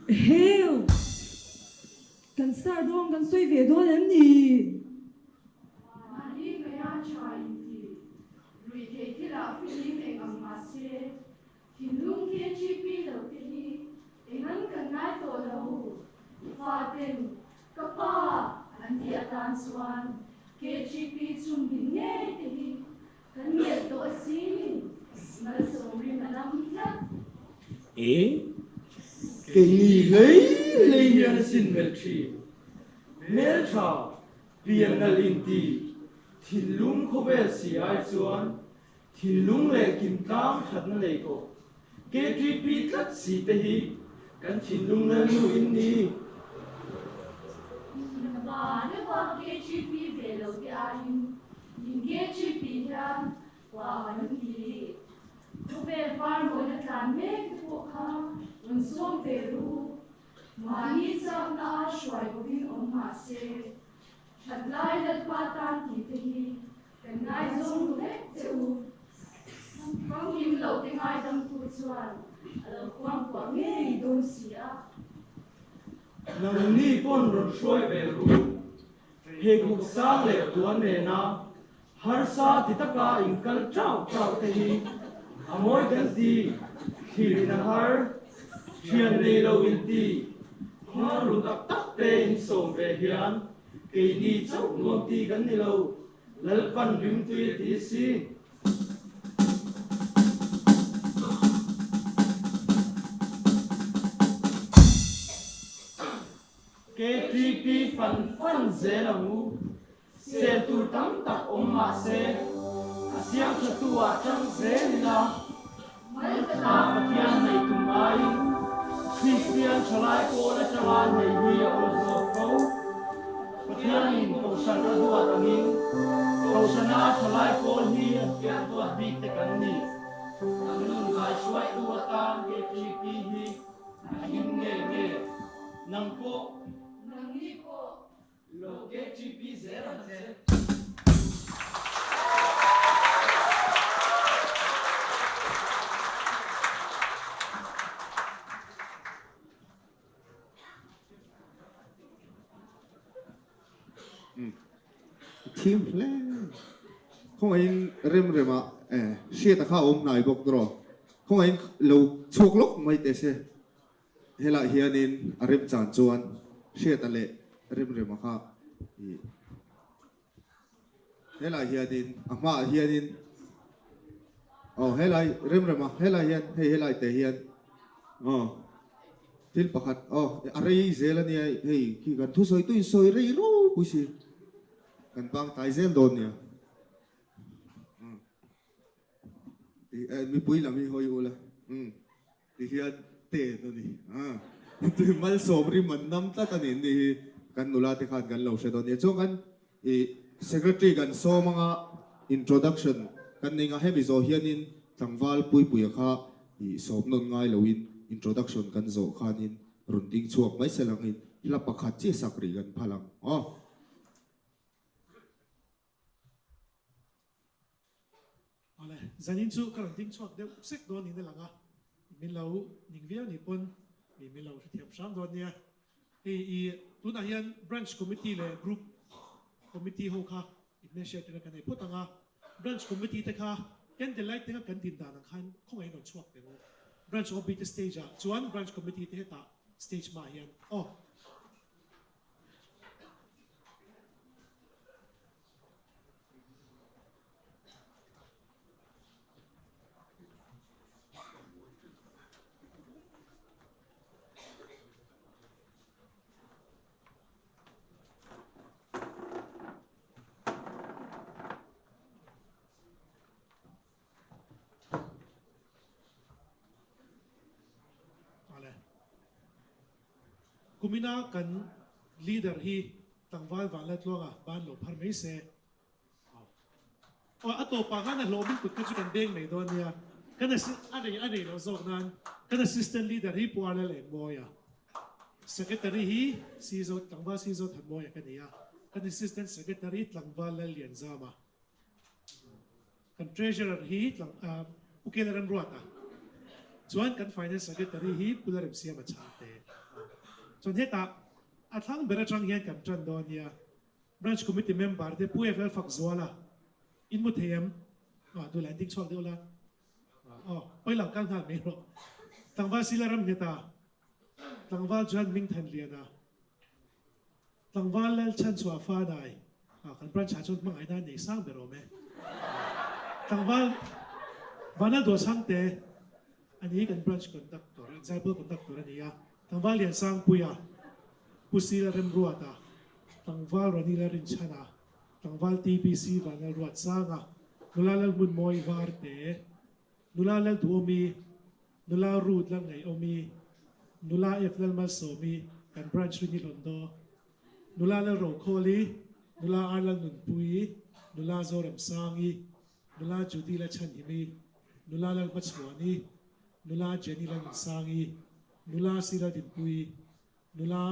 Speaker 8: Heo! Kan start doon, kan soy về doon em ni.
Speaker 5: Mari maya chainti, ruite tila feeling engang mase, hinlung ke GP lo tili, engang kanai to lo, faten, kapa, andi atan swan, ke GP chung binge tili, kanyet to asin, mal somri manam tat.
Speaker 7: cái ni lấy hiền xin mel chi mel cha pian na linti thin lung kho ve si ai chuan thin lung le kim tang khat na le ko ke tri pi tlat si te hi kan thin lung na lu in ni
Speaker 5: Và nếu qua ke GP về lo ke ayin, yin ke GP ran, wa nang di. Về par mo na tan me ko kha, un som về ru. Mà hi sam na shwai ko bin om ma se. Chat lai dat pa tan ti te hi, kan ngai zong lu le cheu. Phong kim lo te ngai dam tu chuan, alo kwang nge don sia.
Speaker 7: nang ni pon ron shoi ve ru he guk sang le tuan ne na har sa ti taka in kal chau chau te hi amoi kan ti khil na har thian nei lo in ti kho ru tak tak te in som ve hian ke ni chau nuam ti kan ni lo lal pan rim tu ti si KTP fan dễ là ngu xe tu tắm tập ôm mà xe xiang cho tu chẳng dễ là ta mà thiên này tụm ai Christian trở lại cô đã trở lại này hi ở giờ câu mà thiên nhìn cầu sanh ra đua tăng hin cầu sanh na trở lại cô hi thiên đua bị te cần ni nâng lại xoay đua tan KTP hi hin nghe nang cô
Speaker 5: Nang ni ko.
Speaker 7: lo ke GP zero se
Speaker 9: team plan không anh rem rem à shit ta khao nai bok dro không anh lâu chuộc lốc mấy thế se hela hianin rem chan chuan shit ta le rem rem kha hela hianin ama hianin helai rem rema helai hian hei helai te hian til pakhat arei zela ni hei ki kan thu soi tu in soi rei ro pusi kan bang tai zel don nia mi pui la mi hoi ula ti hian te no ni ti mal sobri man nam ta tan ni kan nula te khan kan lo she don ni chong kan secretary kan so mga introduction kan ninga hemi zo hianin tlangwal pui pui kha I sob non ngai loin introduction kan zo khanin runding chuak mai selangin la pakhat chi sakri kan phalang
Speaker 2: ale zanin chu runding chuak de sek don ni langa min lo ning viau ni pon min lo thiam sam don nia tuna hian branch committee le group committee ho kha initiate na kan ei potanga branch committee te kha ken de light te kan tin dan khan khong ai non chuak te no branch of the stage chuan branch committee te ta stage ma hian kumina kan leader hi tangwal wala tlonga ban lo phar mai se ato pa kana lo min kut ka chu kan beng mai don nia kana ane lo zok nan kana assistant leader hi puala le moya secretary hi sizo tangwal sizo than moya kania kan assistant secretary tangwal le lian zama kan treasurer hi ukelaran ruata chuan kan finance secretary hi pularem siam achateส่วนที่ตาทั้งเบรจังเฮียนกันจันดอนเนี่ย branch committee member เดผู้เอฟเอลฝักซัวละอินมุเทียมดูแลดิ้งช่องเดียวละไปหลังกันทันไม่หรอกตั้งว่าศิลารำเนี่ยตาตั้งว่าจันมิงทันเลียนะตั้งว่าเล่นชันสวาฟ้าได้กัน branch ชนมังไอ้ด้านนี้สร้างเบรอไหมตั้งว่าวันนั้นตัวช่างเตะอันนี้กัน branch conductor example conductor อันนี้ตั้งว่าเรียนสร้างปุยปุสีละเริ่มรัวตาตั้งว่ารันิลารินชนะตั้งว่า TPC วันนั้นรัวสร้างนุลาเลมุนมอยวาร์เตนุลาเลดูอมีนุลารูดลังไงอมีนุลาเอฟเลมาโซมีกันบรันช์รินิลอนโดนุลาเลโรโคลีนุลาอาร์ลังนุนปุยนุลาโซเรมสร้างนุลาจูดีละชันฮิมีนุลาเลมัชวานีนุลาเจนีลังสร้างนุลาศิลาดินปุยนุลา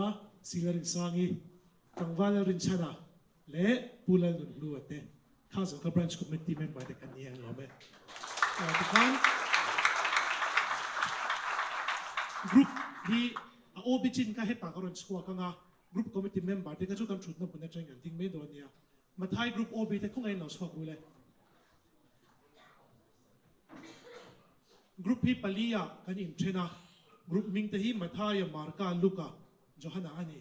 Speaker 2: ศิลาดินสร้างตั้งว่าเราดินชนะเละปูลันนุนรัวเตข้าสกับ branch committee member เด็กกันยังหรอไหมทุกครั้ง group ที่โอบิจินก็ให้ปากการันชัวร์กันนะ group committee member เด็กก็ช่วยกันชุดน้ำมันจะยังดิ้งไม่โดนเนี่ยมาท้าย group โอบิเด็กคงไอ้หน่อชัวร์กูเลย group ที่ปลียกันอินเทน่าgrup ming tehi mataya marka luka johana ani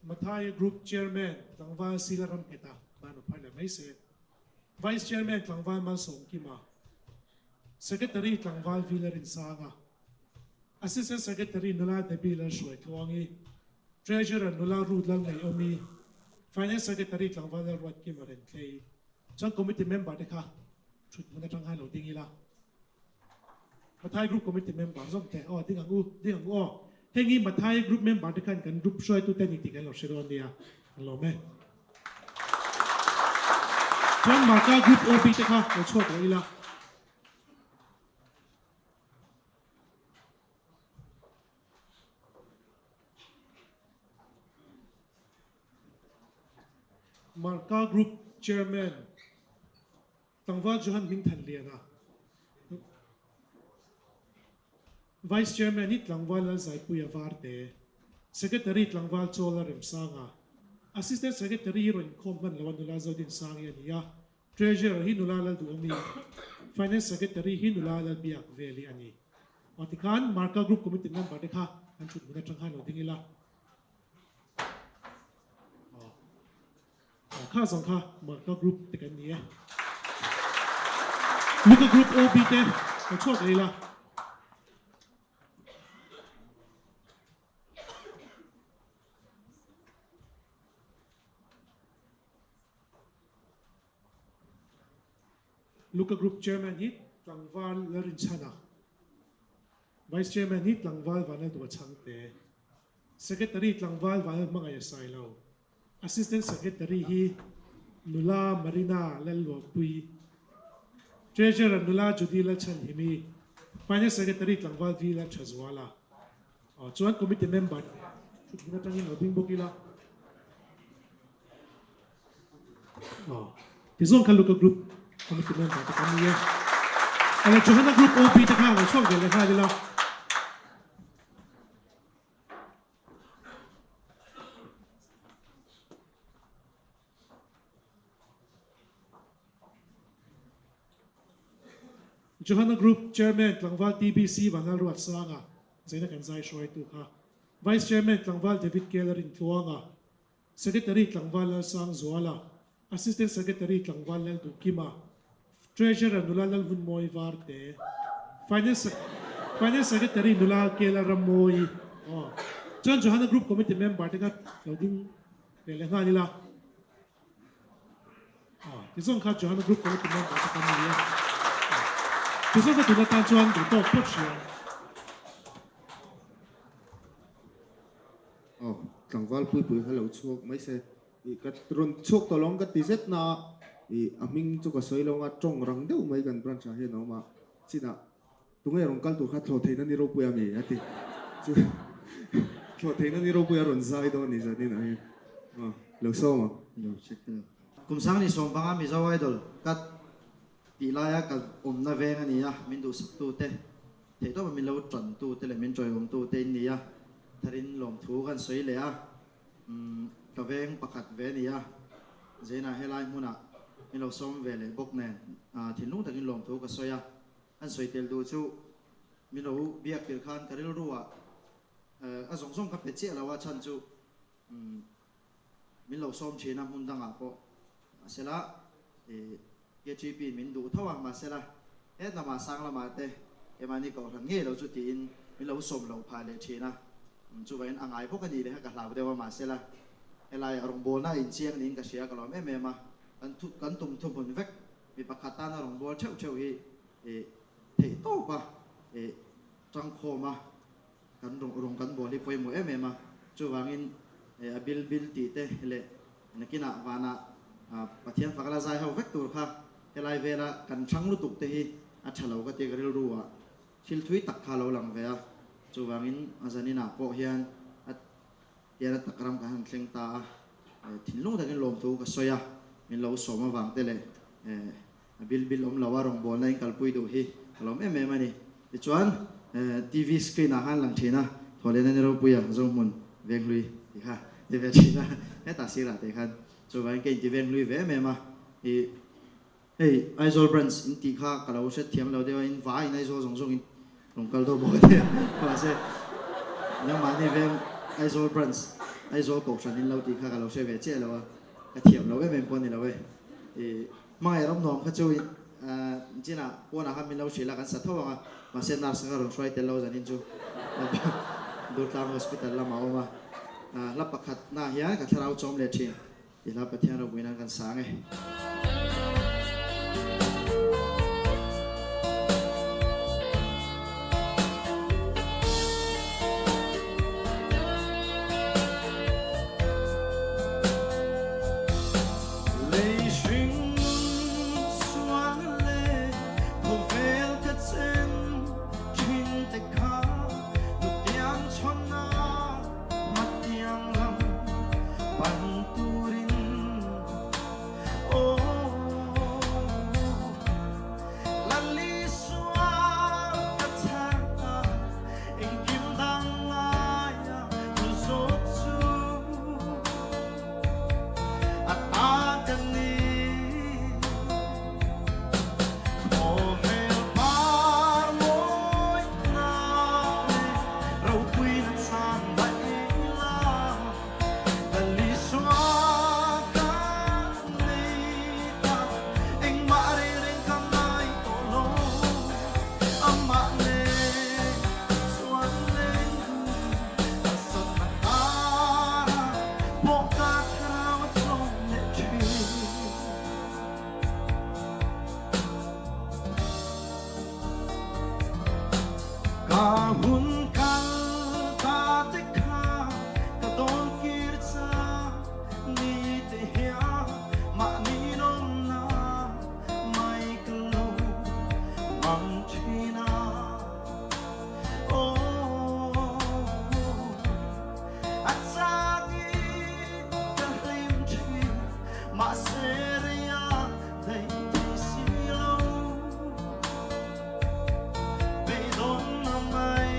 Speaker 2: mataya group chairman tangwa silaram eta banu phale mai se vice chairman tangwa mal som kima secretary tangwa vilarin sanga assistant secretary nula debila shoi twangi treasurer nula rudlang nei omi finance secretary tangwa rat kimaren klei chang committee member dekhaชุดมันจะทำให้เราดิ้งอีละมาท้ายกรุ๊ปคอมมิชชั่นเมมเบอร์ส่งแต่ดิ้งอังอู้เฮงี้มาท้ายกรุ๊ปเมมเบอร์ที่กันกรุ๊ปช่วยตัวเต้นอีกทีกันเราเชื่อวันเดียเราไหมช่วงมาก้ากรุ๊ปโอพีเด็กค่ะเราช่วยตัวอีละมาก้ากรุ๊ปเชอร์แมนตั้งว่าจอห์นมิงทันเลียนะ Vice Chairman นี่ตั้งว่าเราใส่ปุยาวาร์เต Secretary ตั้งว่าโจลาเรมสางะ Assistant Secretary รอนคอมมันละวันนุลาจอดินสางยันยา Treasurer ฮินุลาลดูอมี Finance Secretary ฮินุลาลบีอักเวลีอันนี้วันที่การมาร์กกรุ๊ปคอมมิชชั่นเมมเบอร์เด็กค่ะอันชุดมันจะทำให้เราดิ้งอีละ ข้าสองข้ามาก็กรุ๊ปติกันนี้ลูกก็กรุ๊ปโอบีเต้มาช่วยเลยล่ะลูกก็กรุ๊ปเชอร์แมนฮิตหลังวาลลารินชานาไวส์เชอร์แมนฮิตหลังวาลวานตัวช่างเต้ Secretary หลังวาลวานมังไงสายเรา Assistant Secretary ฮีนุลามารีนาและหลวงปุย Treasurer นุลาจุดีและชันฮิมี Finance Secretary หลังวาลวีและชัซวาลาจวน Committee Member ชุดนี้ตั้งยินเราบิงบุกิลาที่ส่งคันลูกกรุ๊ป Committee Member ตะกันนี้อะไรจวนนั้นกรุ๊ป OP ตะข้างเราช่วงเดียวเลยค่ะดีละJohanna Group Chairman Tlangval TBC Vanal Ruat Sanga Zaina Kanzai Shoi Tukha Vice Chairman Tlangval David Keller in Tuanga Secretary Tlangval Lal Sang Zuala Assistant Secretary Tlangval Lal Dukima Treasurer Nulal Lal Hunmoy Varte Finance Secretary Nulal Keller Ramoy John Johanna Group Committee Member Tekat Loading Lelenga Nila Tizong Ka Johanna Group Committee Member Tekatที่ส่งกันถึงการชวนถึงโต๊ะพูดเชียร์
Speaker 9: สังกัดปุยๆให้เราช่วยไม่ใช่ก็รุนช่วยตัวลงก็ติดเซตนะอามิงจุกสวยลงอ่ะจงรังเดียวไม่กันปรันชาเห็นออกมาสินะตรงนี้รงกัลตัวขัดโหลดเทนันนี่เราปุยอามีอ่ะที่โหลดเทนันนี่เราปุยรุนใจตัวนี้จะนี่นะเลือกส่งอ่ะเลือกเช็คเลย
Speaker 7: กุมสังนี่ส่งพังอามีจะไว้ดอลกัดตีลายกับนาเวงนี่มินดูสักตัวเต้เท่าว่ามินเราจันตัวเต้เลยมินจอยตัวเต้นี่ทารินลมถูกันสวยเลยกับเวงประกาศเวนี่เจน่าเฮลัยมุนะมินเราส่งเวเลยบกแนนที่นู้นทารินลมถูกันสวยอันสวยเตลดูชูมินเราเบียกเดือดขันกันเรารู้ว่าส่งกับเป็ดเจ้าเราว่าชันชูมินเราส่งเชน้ำหุ่นดังอ่ะพอเสร็จแล้วGP มินดูเท่าว่ามาเสร็จละนำมาสร้างละมาเตะมันนี่ก็ทันเงี้ยเราจุดที่มินเราส่งเราพาเลยชีนะจุดวันอ่างไอพวกกันดีเลยฮะกับเราเดี๋ยวว่ามาเสร็จละอะไรอารมณ์โบน่าอินเชียงนี่กับเชียกับเราไม่มากันตุ่มทุ่มบนเวกมีประกาศตานอารมณ์โบเช่าเช่าอีเทโต้ปะจังโคมากันรงกันโบที่ไปหมดมาจุดวันนี้บิลตีเตะเลยนักกินอ่ะวานะประเทศฝากละใจเขาเวกตัวค่ะเฮลัยเวลากันช่างลุตุกเตะอัชเราก็เตะกันรู้ว่าชิลทวีตักขาเราหลังเวียจูวังอินอาจารย์นี่น่ะโปเฮียนเดี๋ยวตักรำกันเชิงตาทิ้งลงแต่กันลมถูกก็สวยมินเราสมวังเตะเลยบิลอมเราว่ารองบอลในกัลปุยดูฮีเราไม่มันนี่ดิจวนทีวีสกรีนอาหารหลังชีนะทอเลนันเราปุยจงมุนเวงลุยดีค่ะเดี๋ยวชีนะให้ตัดสินละเตะกันจูวังเก่งที่เวงลุยเวมาAizol Brands in Tika kalau set tiang lau dia in vai in Aizol song in rongkal tu boleh dia kalau set yang mana ni Aizol Brands Aizol kau san in lau Tika kalau set vece lau tiang lau pon ni lau mai ram nom kacau Cina pun akan min lau sila kan satu orang masih nars sekarang suai telau zanin tu Durtang hospital lama oma lapak kat nah ya kat terau com lecin di lapak tiang lau buinan kan sang hun kal ta te kha ka don kir cha ni te hia ma ni nom na mai klo mang china oh atsagi ka hlim chi ma seria dei silo be don na mai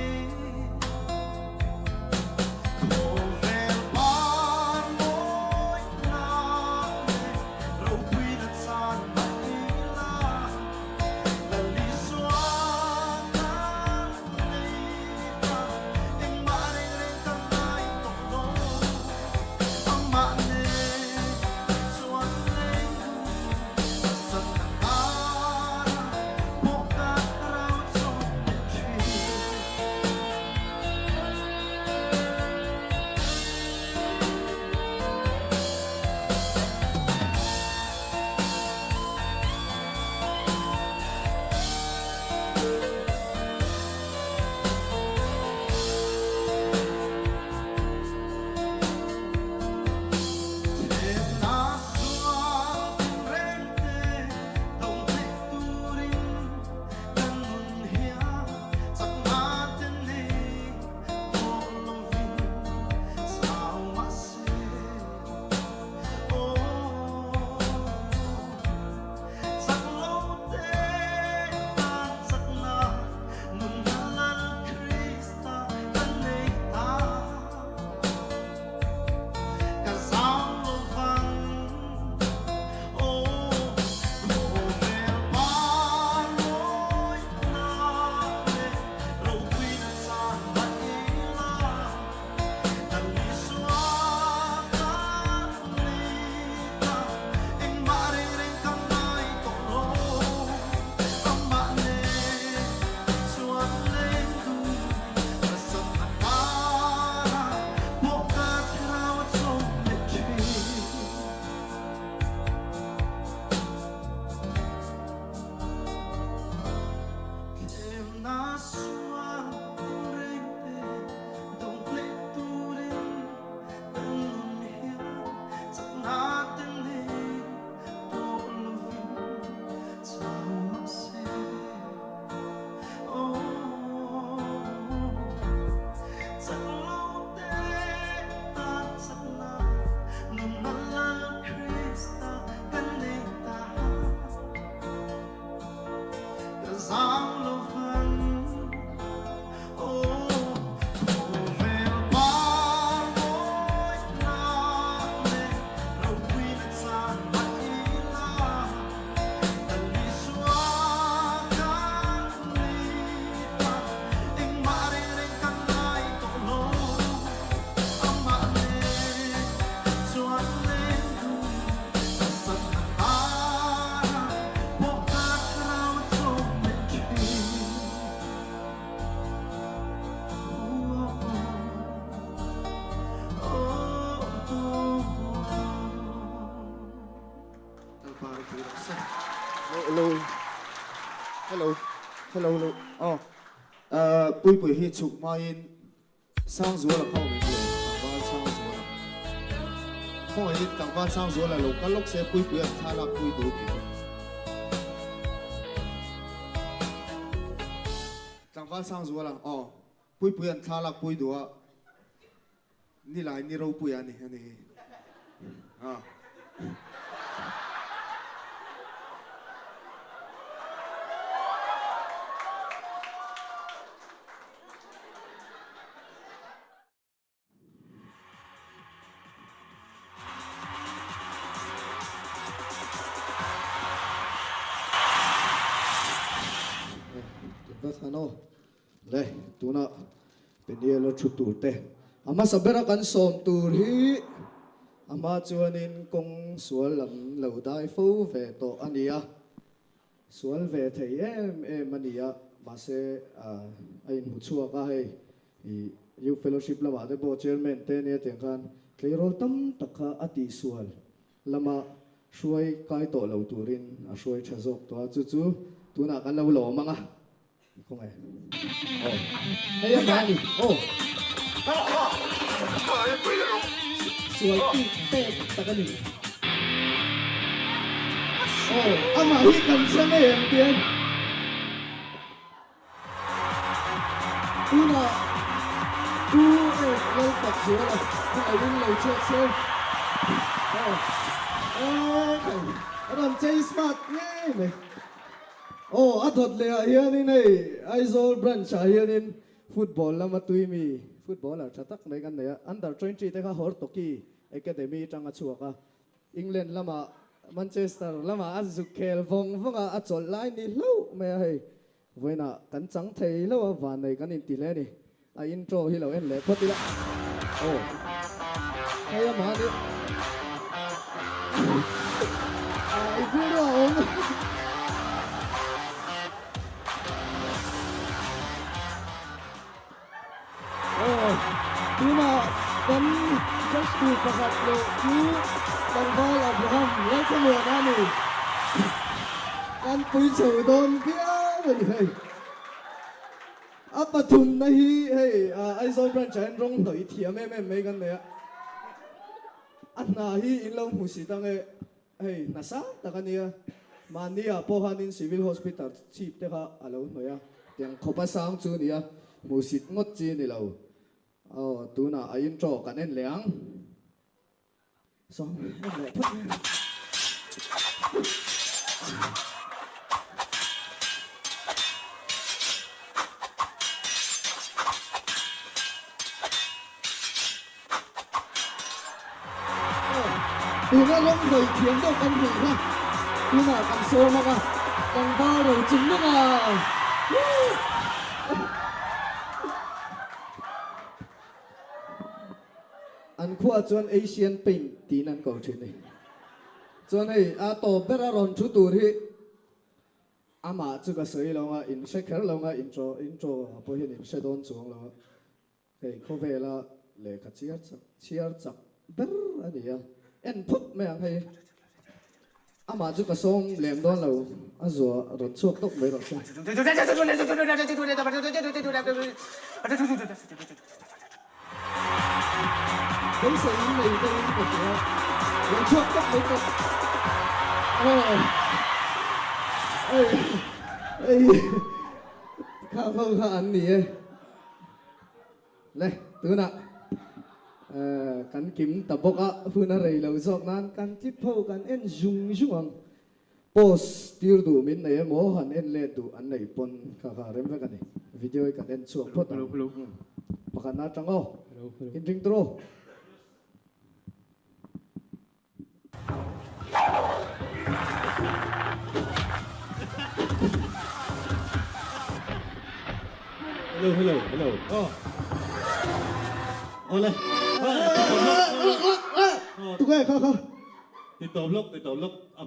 Speaker 9: hello oh pui hi chuk mai in sang zo la khau mi tangwal sang zo la khau hi tangwal sang zo la lo ka lok se pui thala pui do ki tangwal sang zo la oh pui thala pui do ni lai ni ro pui ani ah
Speaker 10: ano le tuna penielo chutur te ama sabera kan som tur hi ama chuanin kong sual lam lo dai fo ve to ania sual ve thei em ania ma se ai mu chua ka hei you fellowship lama de bo chairman te ne teng kan tleirol tam takha ati sual lama shuai kai to lo turin a shuai thazok to chu tuna kan lo lo manga không ai hay là mà đi suy tin tệ ta cái gì mà hít cần xem cái hiện tiền tu lên tập chứa là phải lên lầu chơi xem làm chơi smart nghe mày thật lệ hiện này Aizawl branch hiện football là mà tụi mi football là chắc tắc mấy cái này under 20 thế cả Hortoki academy trong chuộc England là mà Manchester là mà Azukel vong vong chọn lại đi lâu mẹ hay với nè cắn trắng thấy lâu và này cái này tỷ lệ này intro hi lâu em lệ phát đi đó hay mà đi biết đâu nhưng mà cắn just to pakat lo chú Tanggal Abraham lấy cái mùa này cắn túi sầu đôn kia vậy apa thun na hi hey Aizawl branch an rong noi thiam em kan ne anna hi in lo mu si tang hey nasa ta kan nia mania pohanin civil hospital chief te kha alo noya tiang khopa sang chu nia mu sit ngot chi ni lo tu na ain tro kan en leang song le phut từ nó lông rồi chiến đâu con thử ha nhưng mà càng xô mà càng bao đầu chính đó mà anh khoa chọn Asian Paint tí năng cầu chuyện này chọn này tổ bé ra ròn chú tù thì mà chú cái sợi lòng in sẽ khởi lòng intro bôi hiện in sẽ đón xuống lòng cái không về là lệ cả chia chặt bé anh ấy en phúc mẹ hay mà chú cái song làm đón lâu rồi rồi chuộc tóc mấy rồi sao cái sự này tôi không có rồi chuộc tóc mấy rồi không anh nhỉ này từ nào kan kim tabok huna rei lo zok nan kan tip pho kan en jung ang post tir du min nei mo han en le du an nei pon kha rem ve kan video kan en chuak phot pakana chango in ring tro
Speaker 1: hello Ole
Speaker 10: tụi cái không
Speaker 1: thì tổ lúc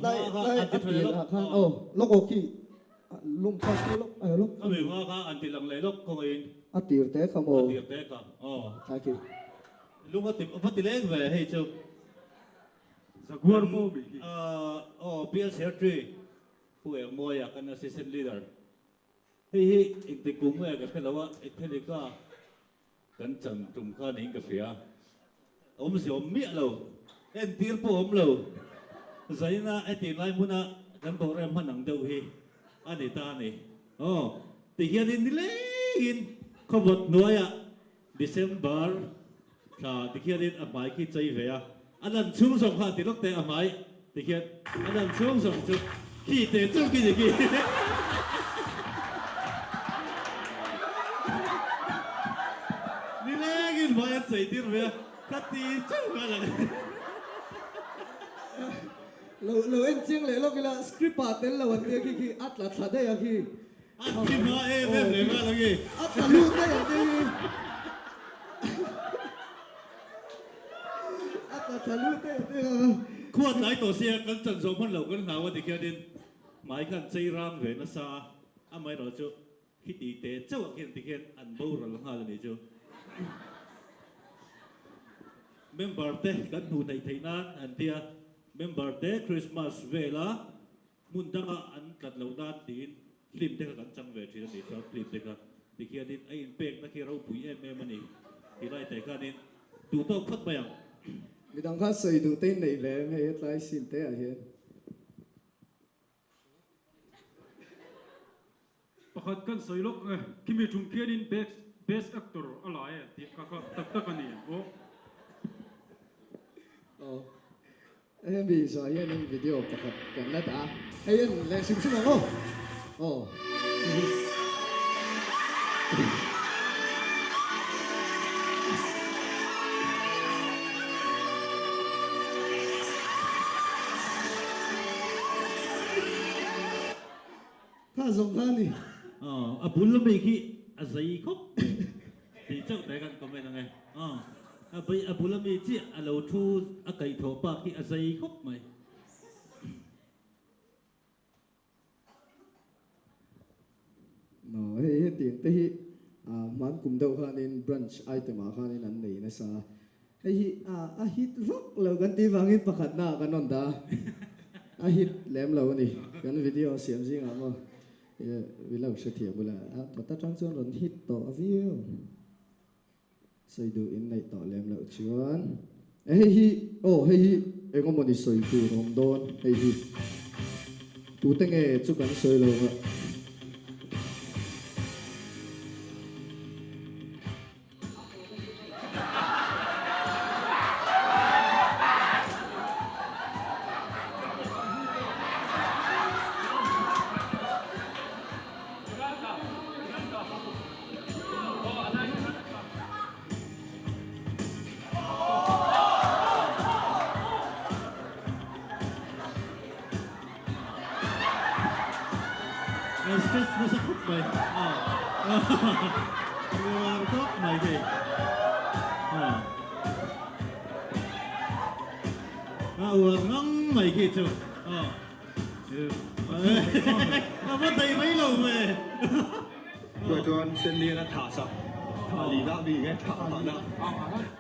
Speaker 10: đây áp tiền khang lúc ok lum khang lúc lúc
Speaker 1: có bị hoa anh thì làm lấy lúc không in
Speaker 10: áp tiền thế không
Speaker 1: áp tiền thế không
Speaker 10: thay kì
Speaker 1: lúc có tìm phát tiền lên về hay chưa
Speaker 6: Zaguar mo bi.
Speaker 1: PS Secretary who are more like an assistant leader hey it cũng là cái fellow it thế cái kan chang tum kha ning ka fia si mi lo en tir po lo zaina ati lai muna kan bo rem hanang deu hi ani ta ni ti hian in le in khobot noya December sa ti hian in amai ki chei ve a anan chung song kha ti lok te amai ti hian anan chung song chu ki te chu ki ki Vaya chạy đi rồi, cắt đi chung cả là.
Speaker 10: Lo en chiang le lo kila script patel lo an kia ki at la thade ya ki.
Speaker 1: At ki ma em le ma lagi.
Speaker 10: At la lu te ya te. At la thalu te te.
Speaker 1: Khuat lại tổ xe kan chân giống phân lầu kan nào thì kia đến. Mai kan chạy ram về nó xa. Mai rồi chú khi tí tế cháu kiện thì kiện ăn bầu rồi lăng hà rồi chú. Member te kan hu nei theinan an tia member te Christmas vela mun danga an kat lo dan tin
Speaker 11: phim thế cái chẳng về chỉ là để short clip thế cái thì khi anh ấy impact nó khi rau bụi em anh ấy thì lại thế cái nên tụ tao phát bây giờ
Speaker 10: vì đang khá xây tụ tên này về hay hết lại xin thế à hiện
Speaker 12: pakhat kan soilok kimi chung khianin best actor alai ti ka tak ani o
Speaker 10: em bị rồi hiện video pakhat kan la ta hay hiện lên sim sim không oh ta dùng khăn đi
Speaker 11: bún lắm mấy khi giấy khóc thì chắc tạiกันก็ไม่นั่งไงไปบนลำมีที่เราทูไก่ถั่วปากที่giấy khócไหม
Speaker 10: nó hay tiếng tới man cùng đâu khăn in brunch item à khăn in anh này nè sa hay hit rock lâu gần tí vang in pakhat na kan on da hit lem lâu này kan video xem gì ngắm mà vì lâu sẽ thiệt bula ta trang chuan ron hit to view xây đủ in này to lem lâu chuan hey em có một đi xây đủ hồng đôn hey tu tên nghe chú cần xây lâu mà
Speaker 11: stress nó sẽ khúc mày khúc mày gì ngắn mày kia chứ mất tay mấy lâu về
Speaker 6: rồi cho anh xin đi nó thả sao thả lý ra vì cái thả hả đó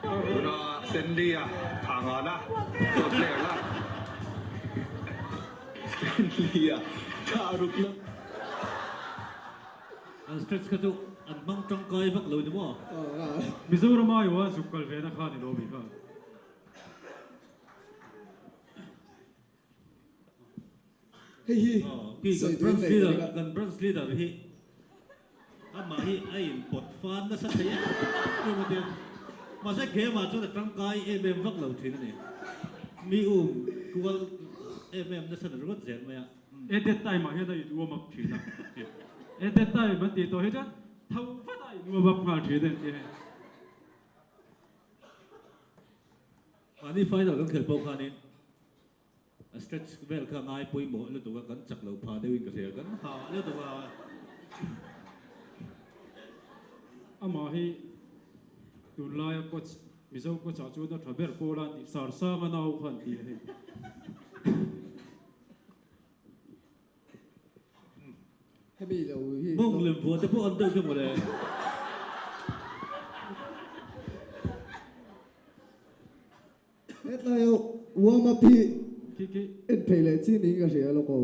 Speaker 6: rồi nó xin đi à thả hả đó rồi lẻ là xin đi à thả rụt lắm
Speaker 11: stress cái chỗ anh mang trong coi vắt lùi đúng không
Speaker 12: Mizoram ai wa sukal ve na khani lobi ka
Speaker 10: hey
Speaker 11: khi gần branch leader hi mà hi ai bột fan nó sắp thấy nhưng mà tiền mà sẽ kế mà cho được trong coi em vắt lùi thì này mi Google em nó sẽ rất dễ mà
Speaker 12: at that time ma he dai du mak thina at that time man ti to he jan thau fa dai du mak ma thi den ti
Speaker 11: anh đi phải là cái khởi bốc anh stretch vel khang ai pui mo lu tu kan chak lo pha deuin ka se kan ha lu tu
Speaker 12: ama hi tu lai ko mizo ko cha chu da thaber ko lan ti sar sa ma nau khan ti he
Speaker 10: hay bị lâu hi
Speaker 11: bông lem vô te po an deu ke mo le
Speaker 10: hết lại warm up hi
Speaker 12: ki
Speaker 10: en pay le chi ni ka se lo ko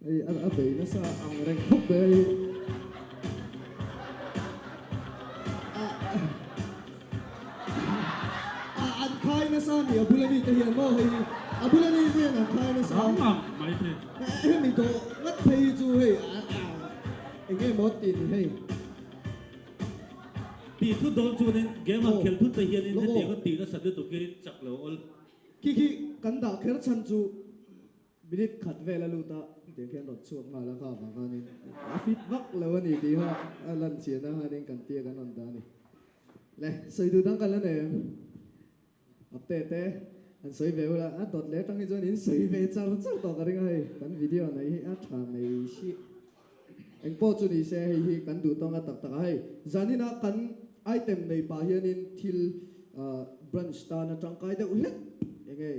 Speaker 10: ai a be na sa ang reng khop be an khai na sa ni abulani ka hian mo hi abulani hi an khai na sa
Speaker 12: mai the
Speaker 10: em mi to ngat pay chu hey nghe mo tin hey
Speaker 11: ti thu don chu nen game an khel thu te hian in te ko ti na sa de to ke chak lo ol
Speaker 10: ki kan da kher chan chu minute khat ve la lu ta de khen rot chuak ma la kha ba ka ni a fit vak lo ni ti ha a lan chi na ha nen kan ti kan on da ni le soi du dang kan la ne ap te an soi ve la a dot le tang ni jon in soi ve char char to ka ring hai kan video này a tha mai si anh po chu ni se hi kan du tong a tak tak hai zanina kan item nei pa hian in thil brunch ta na tangkai de ulek enge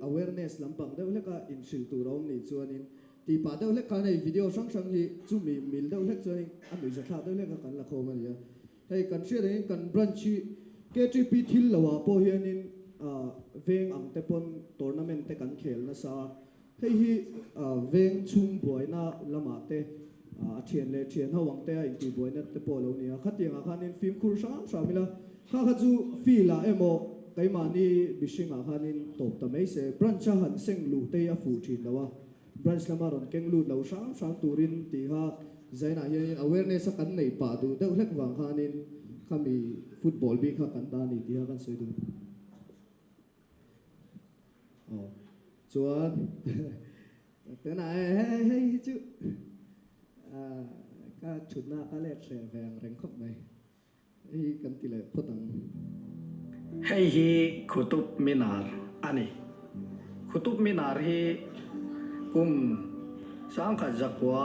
Speaker 10: awareness lampang de ulek a in sil tu rom ni chuanin ti pa de ulek ka nei video sang sang hi chu mi mil de ulek chuanin an lui zakha de ulek kan la khom ani hei kan share de kan brunch hi KTP thil lawa po hian in veng ang te pon tournament te kan khel na sa hei hi veng chung boina lamate a thian le thian hawang te a in ti boina te polo nia khatianga khanin film khur sam samila kha kha chu fila emo kaimani bishinga khanin top ta mai se brancha han seng lu te a fu thin lawa branch lama ron keng lu lo sam sam turin ti ha zaina hian awareness kan nei pa du deuh hlek wang khanin kami football bi kha kan ta ni ti ha kan sei du chuan te na hei chu ka chutna ka lek se veng reng khop mai hei kan ti le photang
Speaker 7: hei hi khutub minar ani khutub minar hi kum sangkha zakwa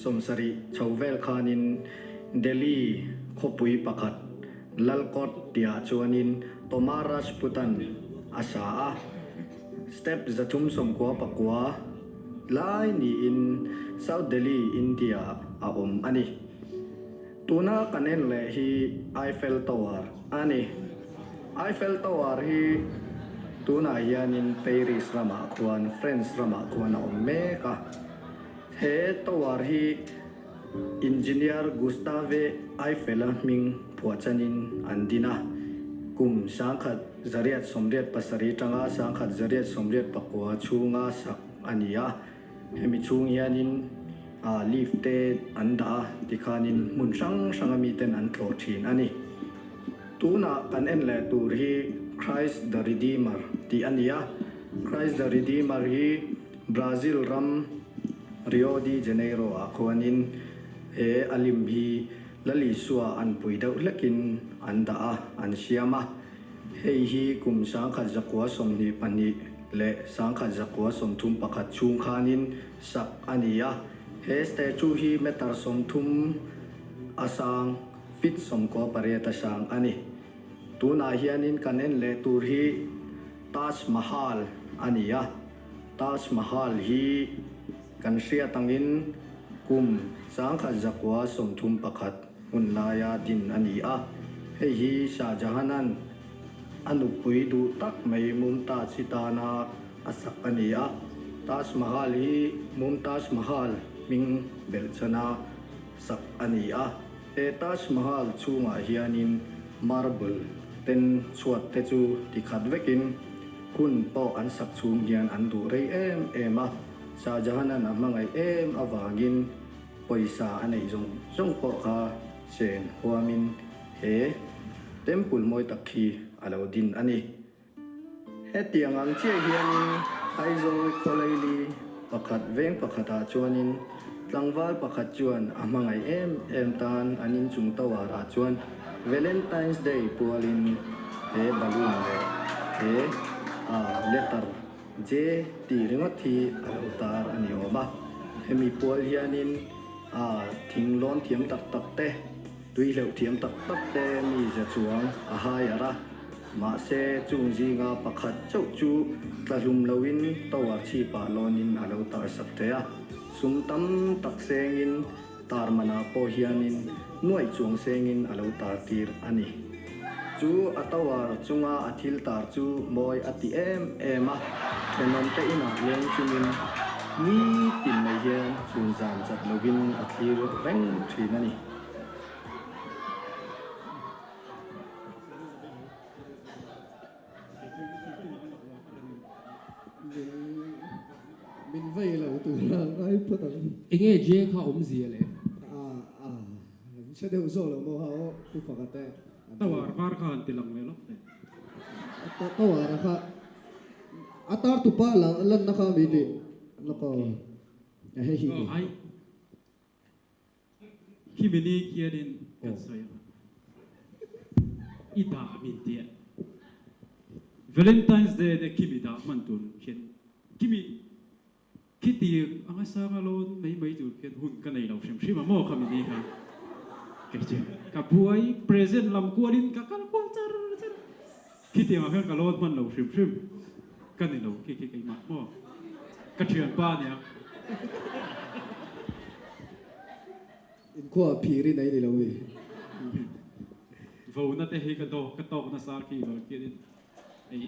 Speaker 7: somsari chauvel khanin delhi khopui pakhat lalkot tia chuanin tomaras putan asa step zathum somkwa pakwa lai ni in South Delhi India a ani tuna kanen le hi Eiffel Tower ani Eiffel Tower hi tuna hianin Paris rama khuan France rama khuan a meka he tower hi engineer Gustave Eiffel ming phuachanin andina kum sangkhat zariat somriat pasari tanga sangkhat zariat somriat pakwa chunga sak ania hemi chung hianin leaf te anda tikhanin mun sang sangami ten an tlo thin ani tuna kan en le tur hi Christ the Redeemer ti ania Christ the Redeemer hi Brazil ram Rio de Janeiro a khuanin e alim hi lali suwa an puidau lekin anda an siama hei hi kum sangkha zakwa somni pani le sangkha zakwa somthum pakhat chung khanin sak ania he statue hi metar somthum asang fit somko pareta sang ani tuna hianin kanen le tur hi Taj Mahal ania Taj Mahal hi kan sia tangin kum sangkha zakwa somthum pakhat unlaya din ania hei hi Shah Jahanan anupui du tak mai Mumtaz sitana asak ania Taj Mahal hi Mumtaz Mahal ming belchana sak ania e Taj Mahal chunga hianin marble ten chuat te chu tikhat vekin kun po an sak chung hian an du rei ema Shah Jahanan amangai awangin poisa anei jong po kha sen huamin he temple moi takhi Alauddin ani hetiang ang che hianin aizo kholaili pakhat veng pakhata chuanin tlangwal pakhat chuan amangai em tan anin chung tawara chuan Valentine's Day pualin he balloon le he letter J ti ringathi alautar ani oma hemi pual hianin thinglon thiam tak tak te tui leu thiam tak tak te mi za chuang a hayara ma se chung jinga pakhat chau chu tlalum lowin tawar chi pa lonin alo tar sakthea sumtam tak sengin tar mana po hianin nuai chung sengin alo tar tir ani chu atawar chunga athil tar chu moi ati ema thenom te ina leng chumin ni tin mai hian chun zan chat login athlir reng thinani
Speaker 10: min vei lo tu la ai photang
Speaker 12: enge je kha om zia le
Speaker 10: sẽ đều rồi là mô hao khu vực cái
Speaker 12: tawar var khan tilang le lok te
Speaker 10: tawar na kha atar tu pa lang lan na kha mi di na ko he hi
Speaker 12: ai kimini kianin kansaya ita min dia Valentine's Day de kimida mantun khen kimi kiti anga sanga lon mai tu khen hun ka nei lo sim sim mo khamini ha kece ka buai present lam kualin ka kal ko char kiti ma ka lon man lo sim sim ka nei lo ki ma mo ka thian pa nya
Speaker 10: in ko phiri nei ni lo wi
Speaker 12: vo na te hi ka to na sa ki lo ki ai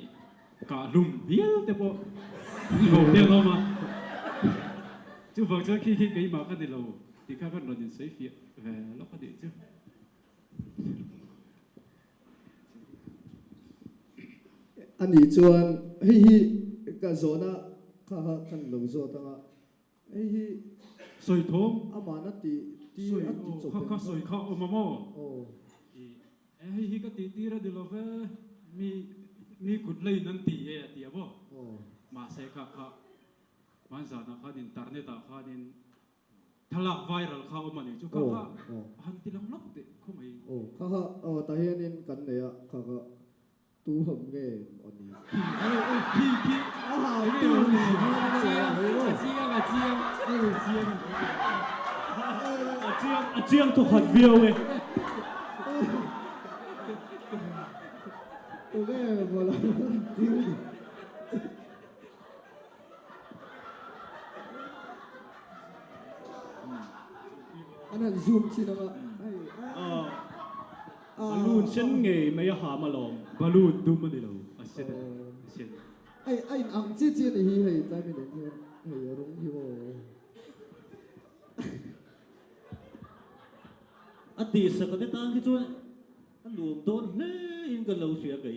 Speaker 12: ka lum hiel te po vo te no ma chú vợ cho khi cái mà cái này lâu thì các con nói đến sấy phía về nó có điện chứ
Speaker 10: anh ấy chuan hi cái zona kan lo zo ta hi
Speaker 12: soi thôm
Speaker 10: amana ti
Speaker 12: soi khá soi khá mà mò
Speaker 10: oh
Speaker 12: hi cái tí ra đi lo về mi cút lấy năn tí thì à bố mà sẽ kháมันสานะข้าดินอินเทอร์เน็ตข้าดินทะลักไวรัลข้าออกมาเนี่ยจุกข้าหันติลังล็อกเด็กเข้ามาอีก
Speaker 10: ข้าแต่เฮียนินกันเนี่ยข้าก็ตู้หงเงี้ยอันนี้
Speaker 12: พี่
Speaker 10: ตู้หงเงี้ย
Speaker 12: เจียงตัวขัดวิวเว้ย
Speaker 10: โอเคบอลอันนั้นซูมชินะว่า
Speaker 12: บอลลูนเช่นไงไม่ยาหามาลองบอลลูนดูมันได้หรอเช่น
Speaker 10: ไอ้อังจีนี่ให้ใจไม่ได้เนี่ยให้ร้องที่ว่า
Speaker 11: อดีตสักแต่ตั้งที่ช่วยอันรวมต้นเล่อินกันเราเสียไง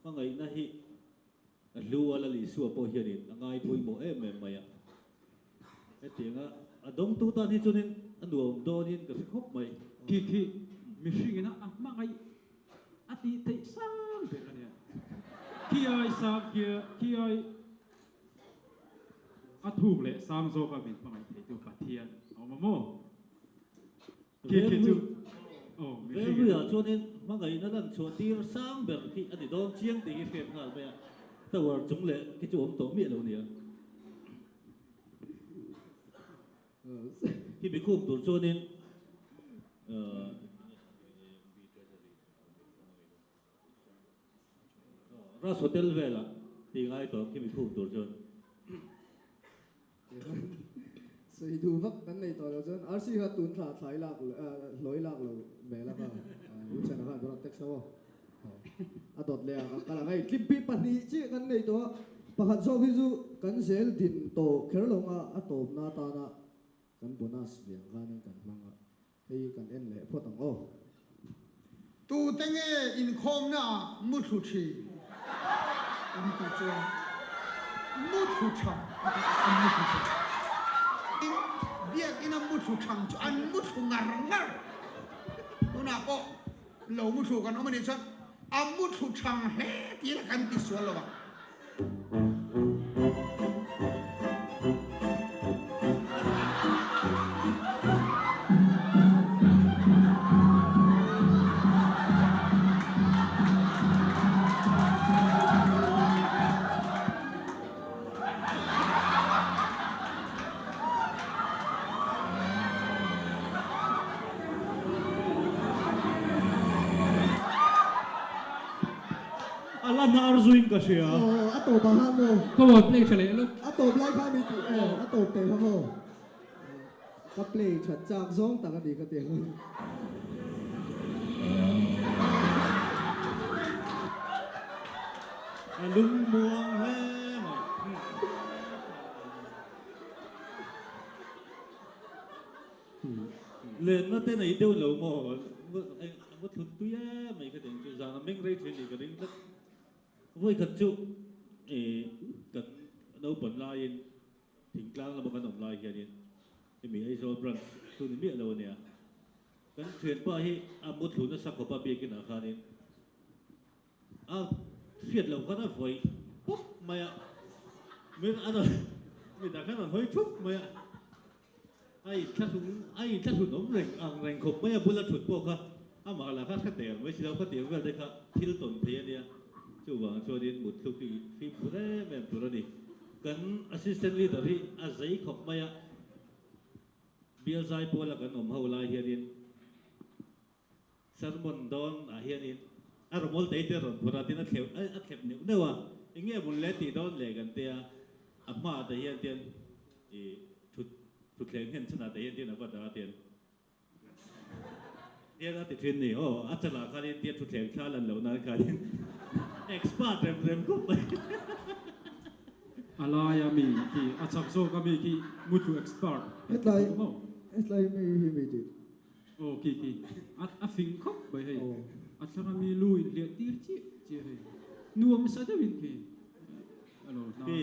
Speaker 11: ว่าไงนะฮิรู้อะไรลิสัวพอเฮียดินไงพูดโมเอ็มไม่อะไอ้เตียงอะดงตู้ตอนที่ช่วยอันรวมต้นนี่ก็สิครบไหม
Speaker 12: ที่มิชิงนะมาไงอดีตที่สามเป็นอะไรเนี่ยขี้ไอ้สามขี้ไอ้ถูกเลยสามโซกับบินมาไงที่ตัวปัทเทียนเอามาโม่ขี้จูโอ้
Speaker 11: เรื่องช่วงนี้มาไงนั่นช่วงที่สร้างแบบที่อันนี้โดนเชียงตีเก็บหายไปอะแต่ว่าจงเลยที่จูผมตัวเมียเราเนี่ยที่ไปควบตัวช่วงนี้ราชโฮเทลเวล่ะที่ง่ายตัวที่ไปควบตัวช่วง
Speaker 10: สวยดูวักนั้นในตัวเราจนอาร์ซีฮัตตุนถ่าถ่ายหลักลอยหลักเราแม่ละก็รู้ชนะครับโดนเท็กซ์ว่าอะตอดเลยอะก็ละไงคลิปปีปันนี้ชี้กันในตัวประหัตโซฟิจูกันเซลดินโตเคอร์ลงอะตบนาตานะกันโบนัสเบียงกันนี่กันมังอะให้กันเอ็นเล่พอตั้งโอ้
Speaker 6: ตูเต็งอินคอมน่ะมุทุชีอันนี้ตัวจงมุทุชังอันมุทุชังอินเบียกอินมุทุชังอันมุทุงารังาตัวน่ะก็เรามุทุกันเอามาดิฉันอันมุทุชังเฮ้ที่ละกันติดส่วนละวะ
Speaker 11: น่ารู้สึกก็เชียร์
Speaker 10: อะตบบ้านโม
Speaker 12: ก็ว่าเพลงเฉลยลูก
Speaker 10: อะตบไล่ข้ามีตัวอะตบเตะครับโมก็เพลงฉัดจากซองต่างกันดีก็เตียง
Speaker 11: ลุงมวงเฮ้เล่นมาเต้นไหนเดียวเหล่าหมอว่าทุนตุ้ยไม่ก็เด่นจุดจางไม่ได้เทรนนี่ก็เด่นแล้วว่าขัดจุกันเราผลลายถึงกลางเราบอกกันหนุ่มลายแค่นี้ที่มีไอ้โซบรันตัวนี้มีเราเนี่ยกันเทรนป้าให้อามุดหลุนสักขบเบียกินอาคารนี้เสียดเราก็น่าไฟปุ๊บไม่อะไม่อะไรไม่แต่แค่นั้นเฮ้ยชุบไม่อะไอ้แค่ถุนน้ำแรงขบไม่อะบุญละถุนพวกเขาอามาละค่าเตียงไม่ใช่เราค่าเตียงก็ได้ค่ะที่เราต้นเทียเนี่ยจู่ว่าช่วงนี้หมดทุกทีฟิล์มผู้ได้แม่ตัวนี้กันแอสซิสแตนต์ลีดเดอร์ที่อาศัยขบไม่อะเบียร์ใจพวกละกันอมเฮาลายเฮียดินสารบนดอนเฮียดินอารมณ์เตยเตอร์พอราตินักเข็บเนี่ยเนี่ยว่าอย่างเงี้ยบุญเล็ดตีดอนเลยกันเตียอามาแต่เฮียเตียนชุดแข่งเห็นชนะแต่เฮียเตียนก็ด่าเตียนเดี๋ยวเราติดเทรนนี่โอ้อาจารย์การเรียนชุดแข่งชาลันเหล่านั้นการเอ็กซ์พาร์ตเร็มก็ไป
Speaker 12: alaya mi ki achak zo ka mi ki mutu expert
Speaker 10: hết lại mi đi
Speaker 12: o ki a fing khop bai hei achak mi lui le tir chi hei nuam sa da win ki alo na
Speaker 11: ki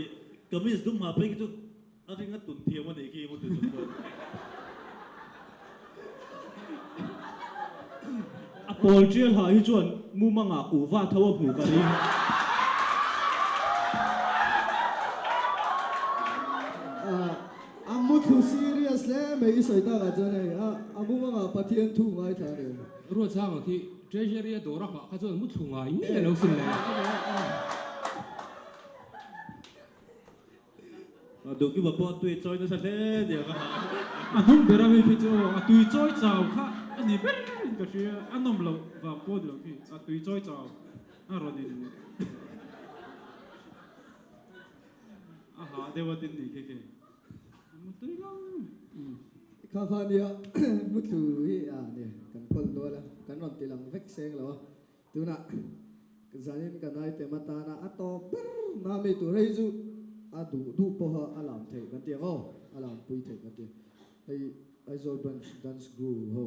Speaker 11: kamis dum ma pe ki tu aringa tun thiam ani ki mo tu chu a pol trial ha hi chuan mu manga ku wa thawa hu ka ri
Speaker 10: amu thu serious le mấy sợi ta cả cho này amu mà bắt thiên thu ngay thà này
Speaker 13: ruột sang thì treasury đồ ra cả cho mút thùng ngay như là xin này
Speaker 11: do ki ba po tu choi na sa le dia ka
Speaker 12: a hum bera mi ki cho a tui choi chao kha ani ber ka shi anom lo va po lo ki a tui choi chao a ro ni a ha de wa tin ni ke mu tui long
Speaker 10: khá khá nia mút thu hi nè cần quân đó là cần còn tiền lòng vách sen rồi tu nè cái gia đình cái này tiền mà ta na ato na mi tu rei zu du po ha alam the kan tiền ô alam pui the kan tiền ai zo branch dance group ho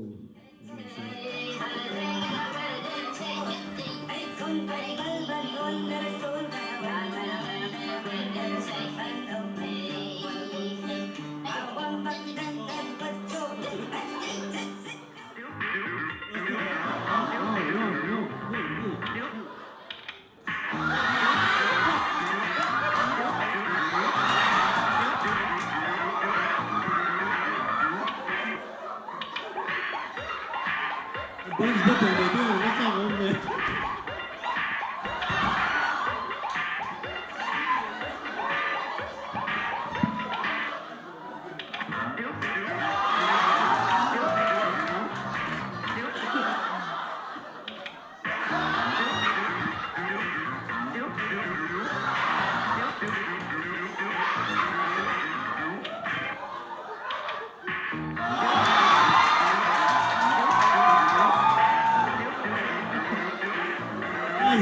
Speaker 11: Benz da to de no cha mo me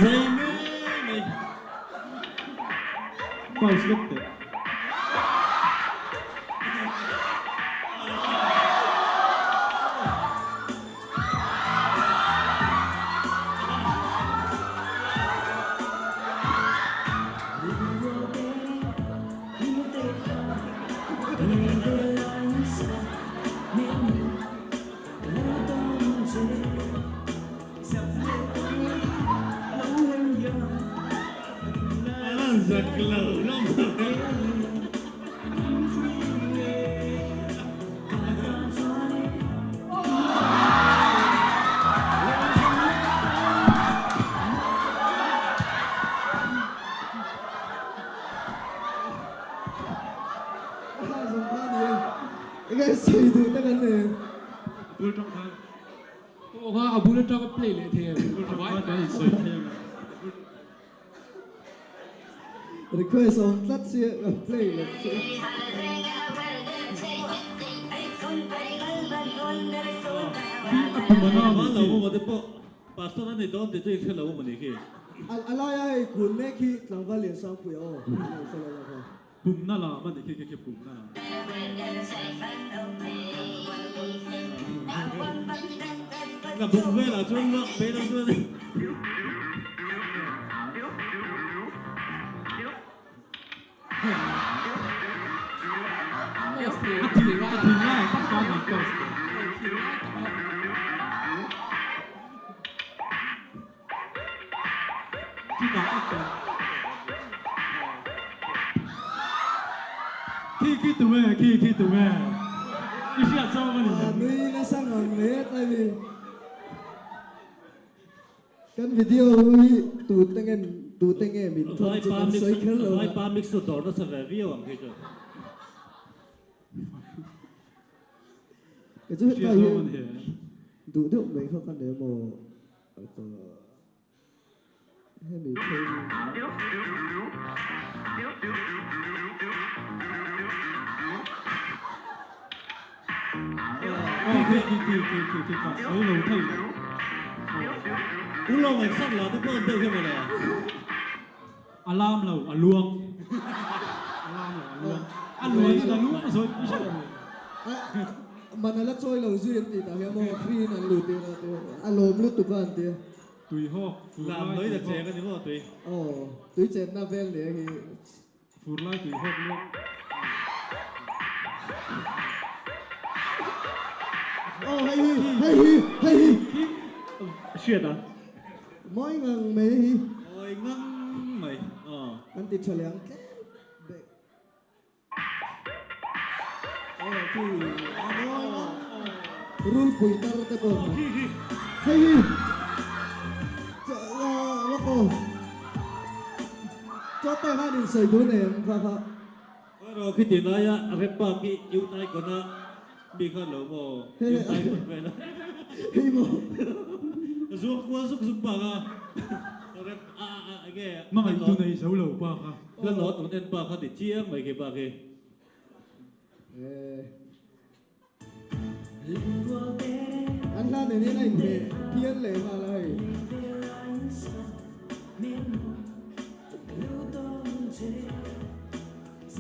Speaker 11: Zai me
Speaker 12: false look there
Speaker 11: zaklau no
Speaker 10: cái xây tu ta kan ne
Speaker 12: full trong thang
Speaker 13: ô ha abu le tra play le the
Speaker 12: full trong thang cái soi thêm
Speaker 10: request on tlat sia play le
Speaker 11: mana ma lo mo de po pastor ani don de tu lo mo ni ki
Speaker 10: alaya ai kun me ki tlangwa le sang pu yo
Speaker 12: bum na la ma de ke bum na
Speaker 11: la bum ve la chun lo pe lo chun
Speaker 12: thì là tất cả những cái chỉ có khi tụi mẹ khi tụi mẹ đi xem sao mà
Speaker 10: nuôi nó sang ngon mẹ tại vì cái video tu tengen mình thôi chỉ cần xoay khơi rồi
Speaker 11: ai pa mix to nó sẽ về video am cái
Speaker 10: cái chú cái đủ được mấy khó khăn để mà hay mình chơi
Speaker 12: thì cả số lâu thay
Speaker 11: cũng lo mình sắp là cái con đâu cái này
Speaker 12: alarm lâu luông อันนี้เรารู้มาสวยไม่ใช่เลย
Speaker 10: มันอะไรช่วยเราช่วยตีแต่เฮียมองฟรีนั่นรู้ตีเราตัวอารมณ์รู้ตุกันตี
Speaker 12: ตุยหอกฟู
Speaker 11: ลามเลยแต่เจกันนี่ว่าตัว
Speaker 10: โอ้ตุยเจ็ดหน้าเบลเลย
Speaker 12: ฟูไล่ตุยหอกลูก
Speaker 10: โอ้ให้
Speaker 11: เชื่อนะ
Speaker 10: ม้อยงังไม่
Speaker 11: โอ้ยงั้งไม่อ๋อ
Speaker 10: อันติดเฉลียงแค่โอ้ที่รูปปุ๋ยตาร์ตะกอนให้จะแล้วก็จะแต่งงานอีกสายดูเนี่ยครับ
Speaker 11: เราคิดถึงอะไรอะเรปปากีอยู่ใต้ก่อนนะมีข้าวหลวงบ่อยู่ใต้ก่อนไปนะ
Speaker 10: ให้โม
Speaker 11: สุกว่าสุกปากอะเรปแก
Speaker 12: มาไอ้ตัวในเสาเหล่าป้าค่ะ
Speaker 11: แล้วหนอตรงนั้นปากเขาติดเชี่ยงไม่เก็บปากเอง
Speaker 10: อันนั้นเนี่ยไอ้เพเพี้ยนเลยมาเลย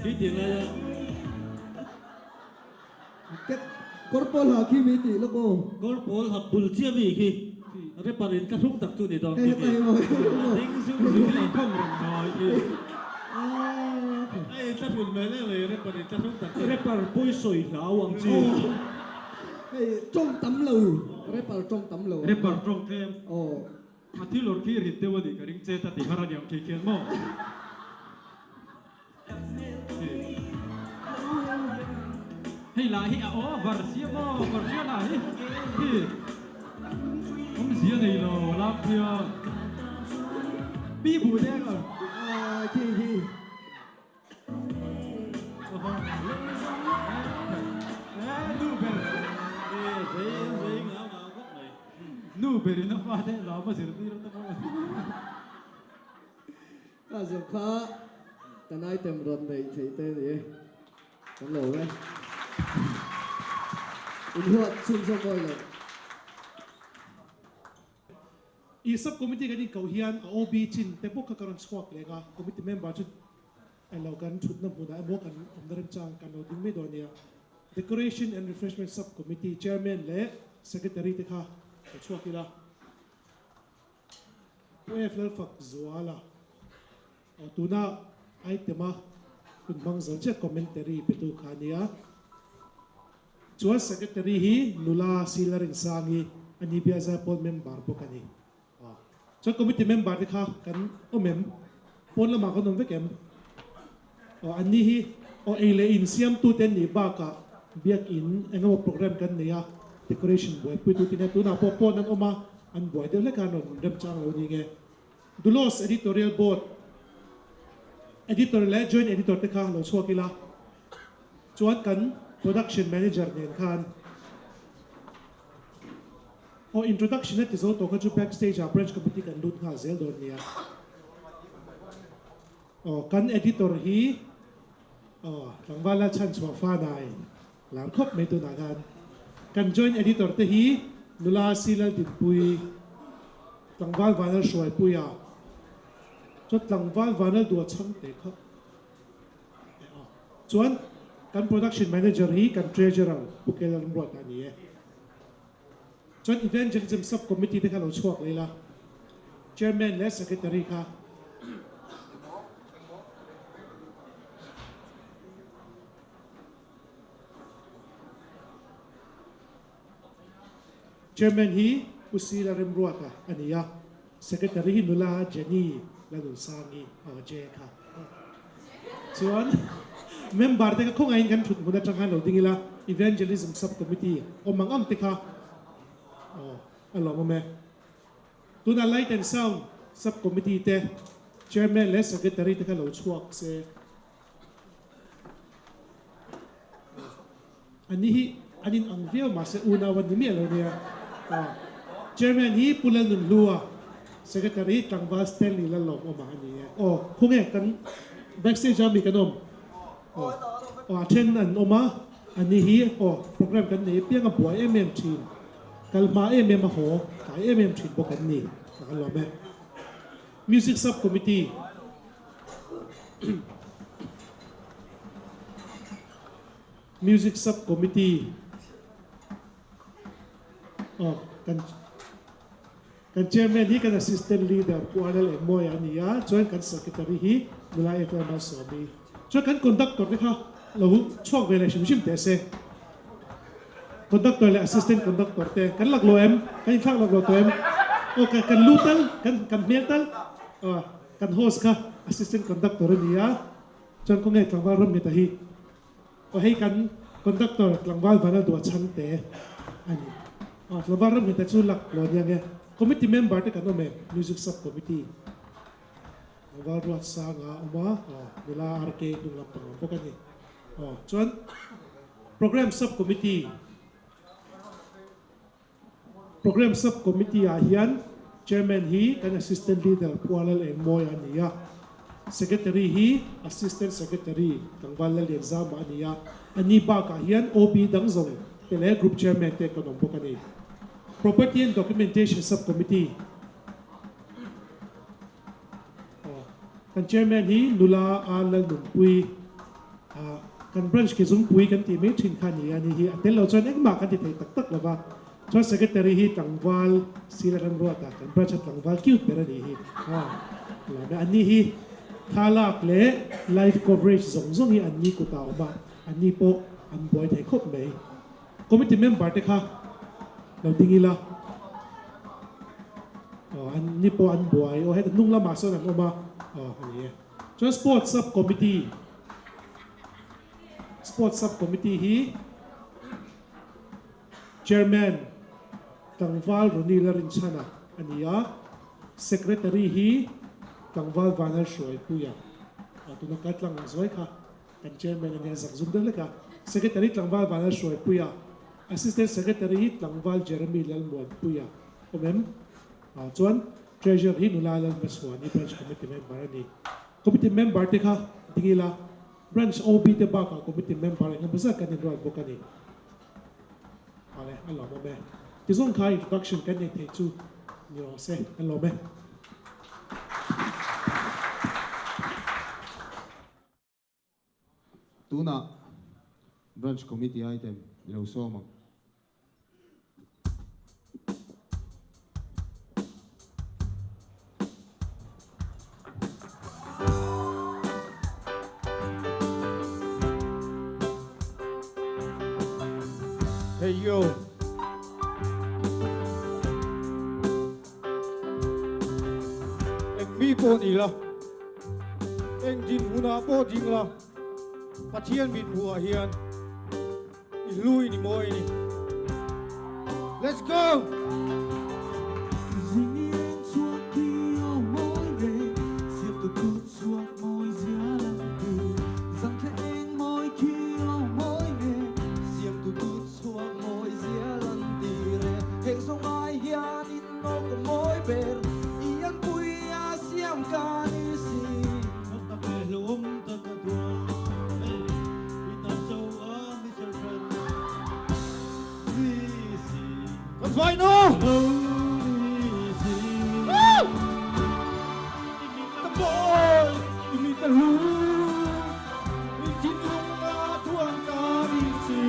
Speaker 11: คิดถึงอะไรอะ
Speaker 10: เก็บกอร์ปอลหาคิมิติแล้วก็
Speaker 11: กอลโพลหับบุลเชี่ยมีกี่เรปปารินกระทุ้งตักจุดในตอน
Speaker 10: เฮ้ย
Speaker 11: นี้
Speaker 10: ไปหมด
Speaker 11: ทิ้งซึ่งข้องรังน้อยกี่ไอ้ตัดหุ่นไปแล้วเลยเรปปารินกระทุ้งตักเรปปารินปุ้ยสวยหาวังจี
Speaker 10: เฮ้ยจ้องตำเหลาเรปาจ้องตำเหลา
Speaker 12: เรียบร้อยตรงเต็ม
Speaker 10: โอ้
Speaker 12: อาทิตย์หลดขี้ริดเดวันดีกับริงเจตัดติฮาราเดียมเขียนมั่งให้ลาให้อ๋อวาร์เซียมั่งวาร์เซียลาให้ผมเสียในโลรับเพียปีบูเด้ก็
Speaker 10: ที่
Speaker 12: นูเบล
Speaker 11: เสียงเงาพวกไหน
Speaker 12: นูเบลนักว่าได้เราไม่เสียที่เราต้องมา
Speaker 10: ก็จะข้าแต่นายเต็มรถเลยใช่เต้เลยตำเหลาไหมอินหัวซุ่มซ่อมบ่อยเลย
Speaker 2: อีสับคอมมิตี้กันนี่เขาเฮียนโอบีจินแต่พวกเขาการสวอปเลยก็คอมมิตี้เมมเบอร์ชุดไอ้เรากันชุดน้ำหัวได้บอกกันผมได้เริ่มจ้างกันเราดึงไม่โดนเนี่ย Decoration and Refreshment Subcommittee Chairman และ Secretary ที่ค่ะเขาช่วยกี่ละพวกเอฟเอลฝักจัวละเอาตัวน่าไอเทมคุณบังเจอ commentary ไปตัวขานี้ชัว Secretary ฮีนุลาซิลารินซางีอันนี้เบียร์จะพอลเมมเบอร์พวกนี้ชัว committee member ที่ค่ะกันโอเมมพอลละมากันนมเวกเอ็มอันนี้ฮีโอเอเลอินเซียมตัวเต็นนี่บ้ากะเบียกอินเอ็งเอาโปรแกรมกันเนี่ย decoration บวยไปตัวที่เนี่ยตัวน่าพอนั้นออกมาอันบวยเดี๋ยวเล็กกันนนเริ่มจ้างเรานี่ไงดูโลส editorial board editor และ joint editor ที่ค่ะเราชัวกี่ละชวนกัน production manager เนี่ยkan o introduction เนี่ยที่เราตัวก็จะ backstage a branch committee กันดูค่ะเซลโดนเนี่ยกัน editor ฮีหลังวันละชั้นชัวฟ้าได้หลังครบไม่ตัวหนากัน joint editor ที่ฮีนุลาซิลติดปุยหลังวันละช่วยปุยจดหลังวันละดูช่างเด็กครับส่วนกัน production manager ฮีกัน treasurer บุคคลรำรวจอันนี้ส่วน evangelism subcommittee ที่เราช่วยเลยล่ะ chairman และ secretary ค่ะchairman ฮีอุศิลาริมรัวค่ะอันนี้ secretary ฮีนุลาเจนี่และนุสางีเจค่ะส่วน member ที่เขาคงไงกันชุดมุดจังหันเราดิ้งละ evangelism subcommittee มังอ้ำติค่ะอันหล่อมาไหมตัวนั้น light and sound subcommittee เต้ chairman และ secretary ที่เขาเราช่วยเสอันนี้อันนี้อังเวียมาเสียอุณาวันนี้มีอะไรเนี่ยchairman ฮีปุเลนุนลัว secretary จังหวัดสเตนลีและหลงออกมาอันนี้คงไงกัน backstage มีกันเช่นอันออกมาอันนี้ฮีโปรแกรมกันนี้เพียงกับบัวทีมกัลมามาโหขายทีมบอกกันนี่กันหรอแม่ music subcommittee Music Subcommittee กัน chairman ที่กัน assistant leader ผู้อ่านเล่นมวยอันนี้ช่วยกัน secretary ที่เวลาเอกมาสอบช่วยกัน conductor นะคะเราช่วงเวลาชิมเตะเซ่ conductor และ assistant conductor เตะกันหลักโลเอ็มกันข้างหลักโลตัวเอ็มโอเคกันลูตัลกันเมียตัลกัน host ค่ะ assistant conductor นี่จนคงไงกลางวันร่มเมตาฮีก็ให้กัน conductor กลางวันวันละตัวชั้นเตะอันนี้กลางวันร่มเมตาชูหลักโลเนี่ยไง committee member ที่กันโนเม music subcommittee กลางวันรัวสางออกมาเวลาอาร์เคดูหลับปังพวกกันนี่จน program subcommittee อาเฮียน chairman ฮีกัน assistant leader ผู้อ่านเล่นมวยอันนี้ secretary ฮี assistant secretary กลางวันเล่นซามาอันนี้บ้ากันเฮียน OB ดังซงเป็น group chairman เตะกันพวกกันนี่ property and documentation subcommittee กัน chairman ฮีนุลาอาลนุปุยกัน branch ที่ซุ่มปุยกันที่ไม่ชินขันนี่อันนี้ฮีแต่เราจนเอ็กมากันที่ไทยตักๆแล้วว่าจน secretary ฮีกลางวันศิลป์รัวตากัน branch กลางวันคิวเป็นอันนี้ฮีแล้วอันนี้ฮีทาลักเล่ live coverage ส่งฮีอันนี้กูตาวบ้าอันนี้โปอันบอยไทยครบไหม committee member เด็กค่ะเราดิ้งละอันนี้โปอันบอยให้นุ่งละมาส่วนนั้นออกมาอันนี้จน sports subcommittee ฮี chairman กังวาลรุนีลารินชานะอันนี้secretary ฮีกังวาลวานัลช่วยผู้ยาตัวนักการลังสวยค่ะกัน chairman อันนี้สักซุ่มเดินเลยค่ะ secretary กังวาลวานัลช่วยผู้ยา assistant secretary กังวาลเจอร์มีลัลมวนผู้ยาโอเมมจวน treasurer ฮีนุลาลัลมาสวานี่ branch committee member อันนี้ committee member ที่ค่ะดิ้งละ branch OB ที่บ้าค่ะ committee member อันนี้ภาษากันนี่ด้วยบุกันนี่อะไรอันหล่อมาแม่ที่ส่งค่า introduction กันนี่เทจูนี่เราเซ่อันหล่อแม่
Speaker 9: ตัวน่ะ branch committee item เราซ้อม
Speaker 10: Hey yo. Em mi po ni la. Em din huna po ding la. Pathian min hua hian. I lui ni moi ni. Let's go. Why no? The boy, you need the room. Tin lung na tuang ka si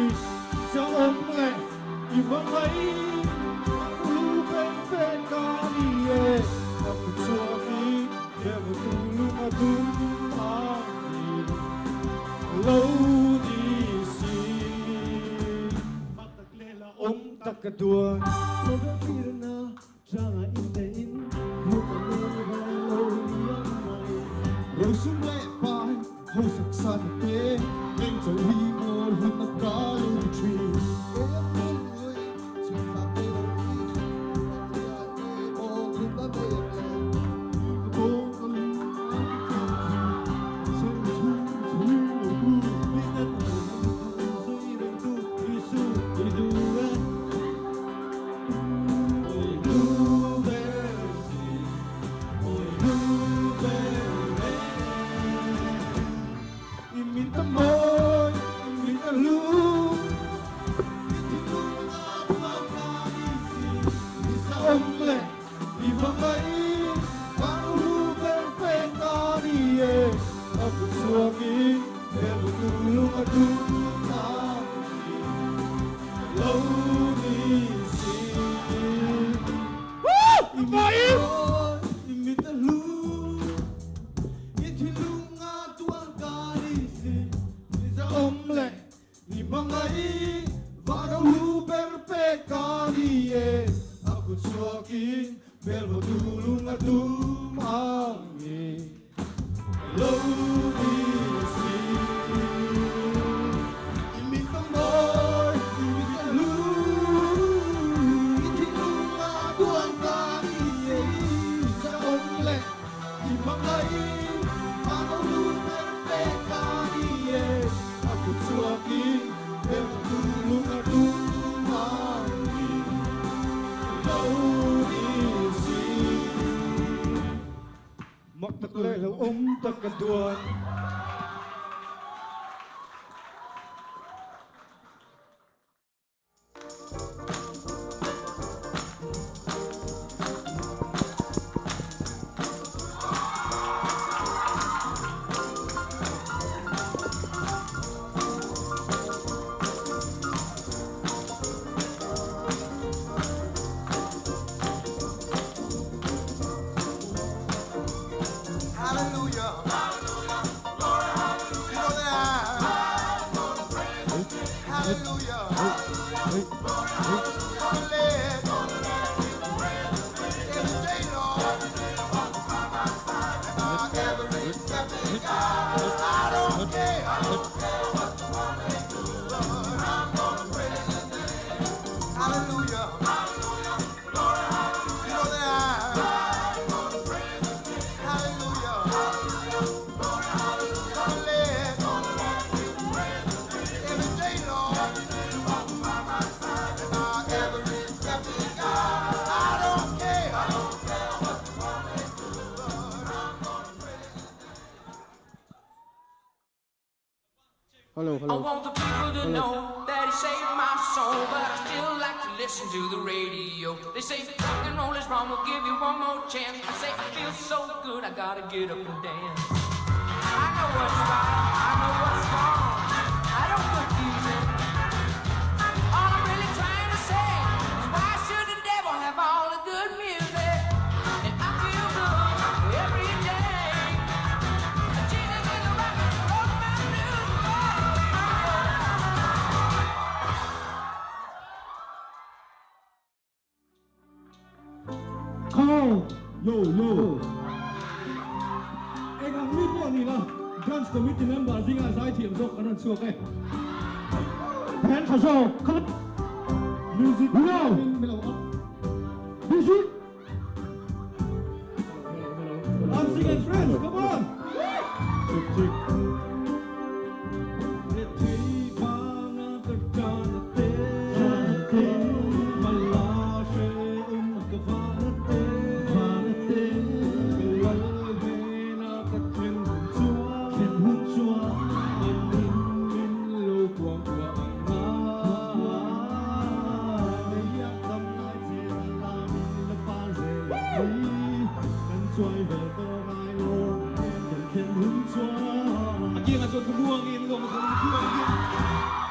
Speaker 10: sa omle. Iba mai, lu pen pen ka ni e. Aku suami, dia betul betul mati. Low di si. Mataklela om takatuan.
Speaker 9: Rosum le pai ho sak san te len to hi mor hu na ka lu tri
Speaker 10: Aku suami, dia betul betul mati.
Speaker 9: mangai vano lu perpekani aku suakin belbo tulung atum angi lo disi imitang boy imitang lu itilung aduan kani sa onle mangai vano lu perpekani aku suakin belbo tulung atum angi lo disi mặc thật lệ là tất cả tuần
Speaker 6: Hallelujah. You know that. Hallelujah. Every day, Lord. Every step in God. I don't care. Lord, I'm gonna praise His name. Hallelujah. You know that. Hallelujah. Gonna live every day, Lord. Every step in God. I don't care. Lord, I'm gonna praise His name.
Speaker 9: hello
Speaker 7: I want the people to know that he saved my soul, but I still like to listen to the radio. They say rock and roll is wrong, we'll give you one more chance. I say it feels so good, I gotta get up and dance. I know what's right, I know what's wrong, I don't confuse it. All I'm really trying to say is why should the devil have all the good music? And I feel good every day. Jesus is the rock and roll my blues.
Speaker 11: Call yo anh làm mít bọn gì nào Guns Committee member riêng là giải thiểm rộng anh suộc ấy Pen for show cut music now music I'm singing friends come on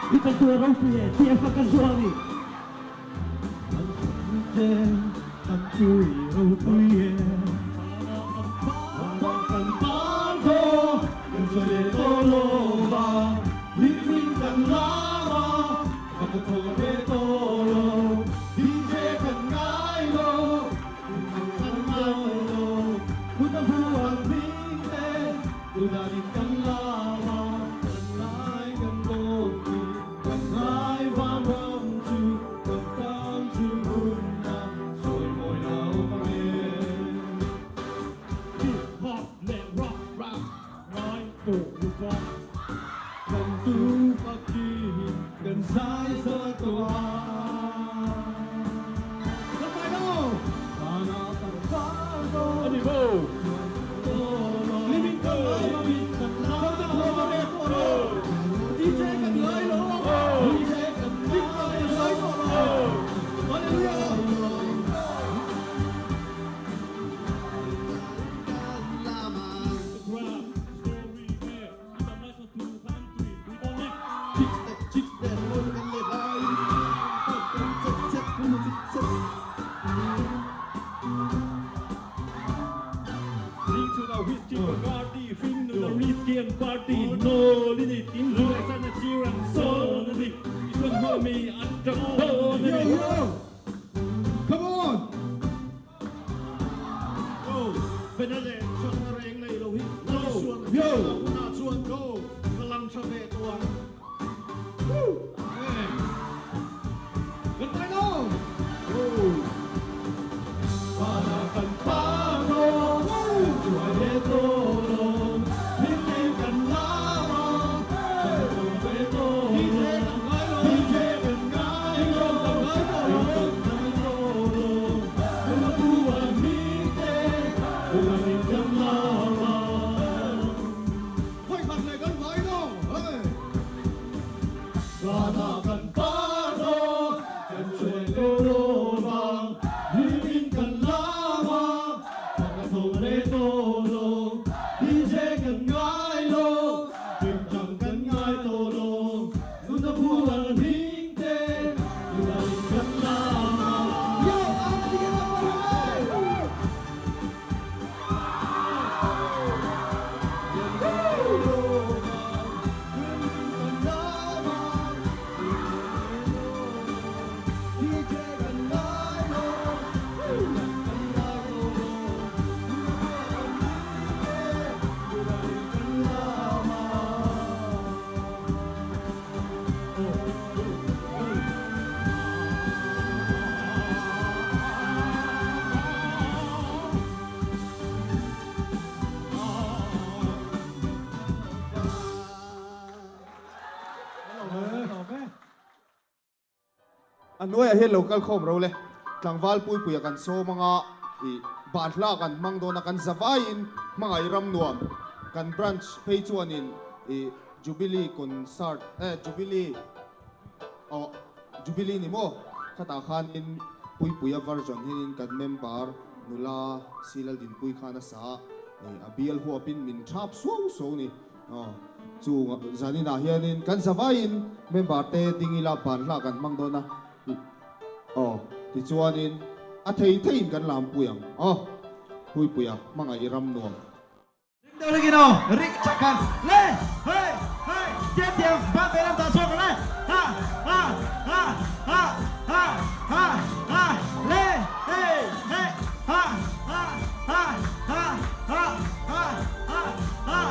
Speaker 11: Kita turun punya tiap akan suami. Aku punya. Akan panto, menjadi tolova, limpingkan lama, aku tolong tolong, dijekan ngailo, dijekan ngailo, kuda buang binte, kuda dikan lama. Gần tu phát gần sai sơ tổ
Speaker 12: มีอันจังโต
Speaker 6: Yo, yo. Come on.
Speaker 11: โอ้เป็นอะไรชนแรงในเราฮิโอ้ชวน
Speaker 6: Yo.
Speaker 11: หน้าชวนโก้กำลังชะเบตัว
Speaker 6: Good night, all.
Speaker 7: Para campano, chuare toro, pili canlaro, pero vedo, dice cangairo, una tua amiche, una amica mala.
Speaker 6: Hoy mặt này con nói đâu? Ơi.
Speaker 7: Para campano, el suelo vang, living canlava, para sobre todo, dice cangairo, pinchang cangai todo, una pura mente, una canlava.
Speaker 6: Yo, I'm singing up for it.
Speaker 9: Anh nuôi ở hiện local không rồi tlang val pui pui kan so mga ban la kan mangdo na kan zavain mga iram nuam kan branch pay chuanin jubilee concert jubilee jubilee ni mo khata khan in pui pui version hin kan member nula silal din pui khana sa abial hu apin min thap so ni chu zani na hianin kan zavain member te dingila ban la kan mangdo na ti chuanin a thei thein kan lam puyang pui puya mga iram nuam
Speaker 7: Ring đâu lagi no, ring cakan, le, hey, hey, tiap ba belam tak sok le, ha, ha, ha, ha, ha, ha, ha, le, hey, hey, ha, ha, ha, ha, ha, ha, ha, ha.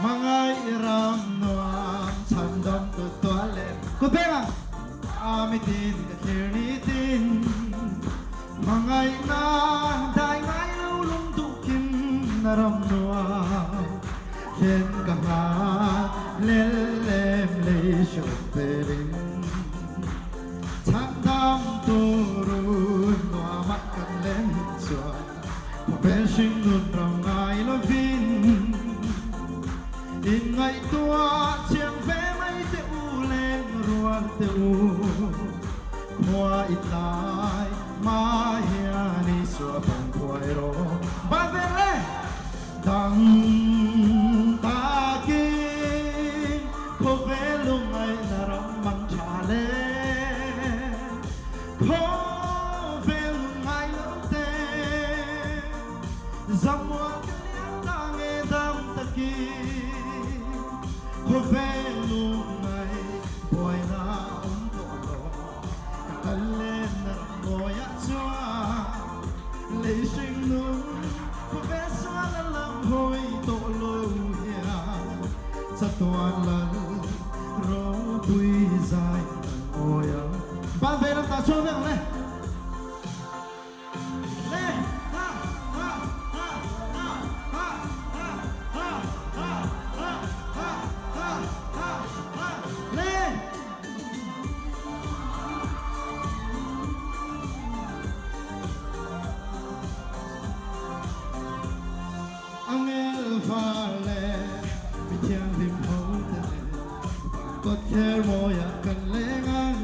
Speaker 7: Mga iram nuam chandam tu toilet, kupema, amitin kahirnitin, mga ina dai ngai lung tukin naram nuam, ken kaha lelem le shoterin, chandam turun nuamat kan len suan, papesing nun rangai lovin. In ngày tua chiang ve mai te u lên ruan te u khoa ít lại ma hia ni sua pan khoai ro ba ve le dang ta ki kho ve lung ai na ram mang cha le kho ve lung ai lo te zamwa ka nge dam ta ki Provelo mai boy na tolo kalena moya chua le sing nu professor la lam hoi tolo ya sa toan la ro pui zai moya ba ve na ta chua ve le le ha ha ha ha ha ha ha Angel vale, mi tiang lim hote, kot ker moya kan lengan,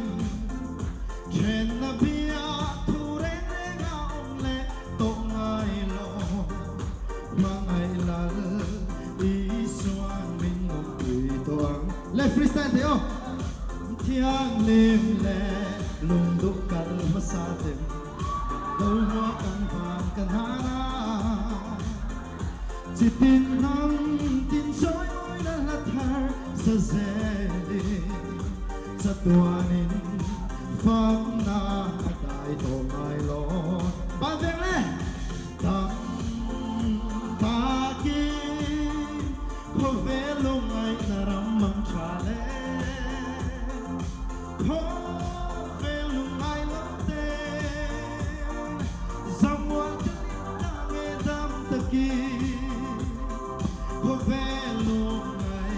Speaker 7: chen na bia ture lenga onle to ngai lo, mangai lal isuan min ngom tui toang. Le freestyle te o, tiang lim le lung duk kal masatem, dau mo kan van kan hana. Chỉ tin nắng tin soi ôi đã là thar sa dễ
Speaker 9: tua nên pháp na đại tổ mai lo ban tiếng lên tặng ta ki có vẻ lúc ai ta ram mang trả lệ có vẻ lúc ai lắm tê dòng hoa chân ta nghe đam ta ki có vẻ lúc ai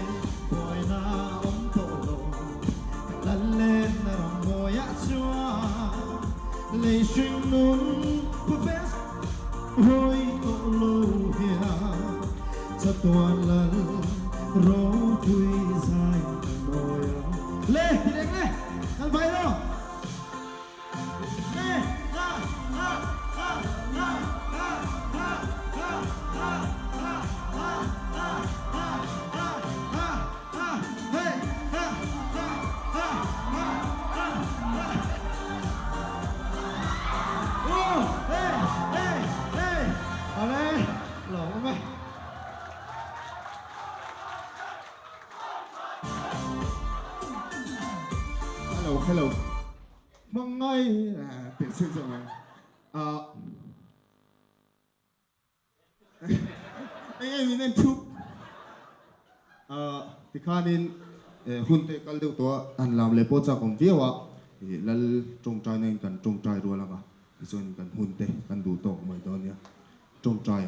Speaker 9: boy na om tổ lộ lần lên na ram boy á chua lấy sinh nôn có vẻ hoi tổ lộ hia cho toàn lần rô quy dài môi lê thì đánh lê ăn váy đâu lê ha ha ha ha ha ha ha ha ha ha ha ha ha ha hey ha ha ha ha ha ô hey hey hey ở đây lẩu mày hello mong ngay tiền sinh rồi anh em nên chụp thì khai nên hun tê cái điều đó anh làm lấy bớt ra công việc à lal trông trai nên cần trông trai rồi là cả cho nên cần hun tê cần đủ tổ mới đó nhá trông trai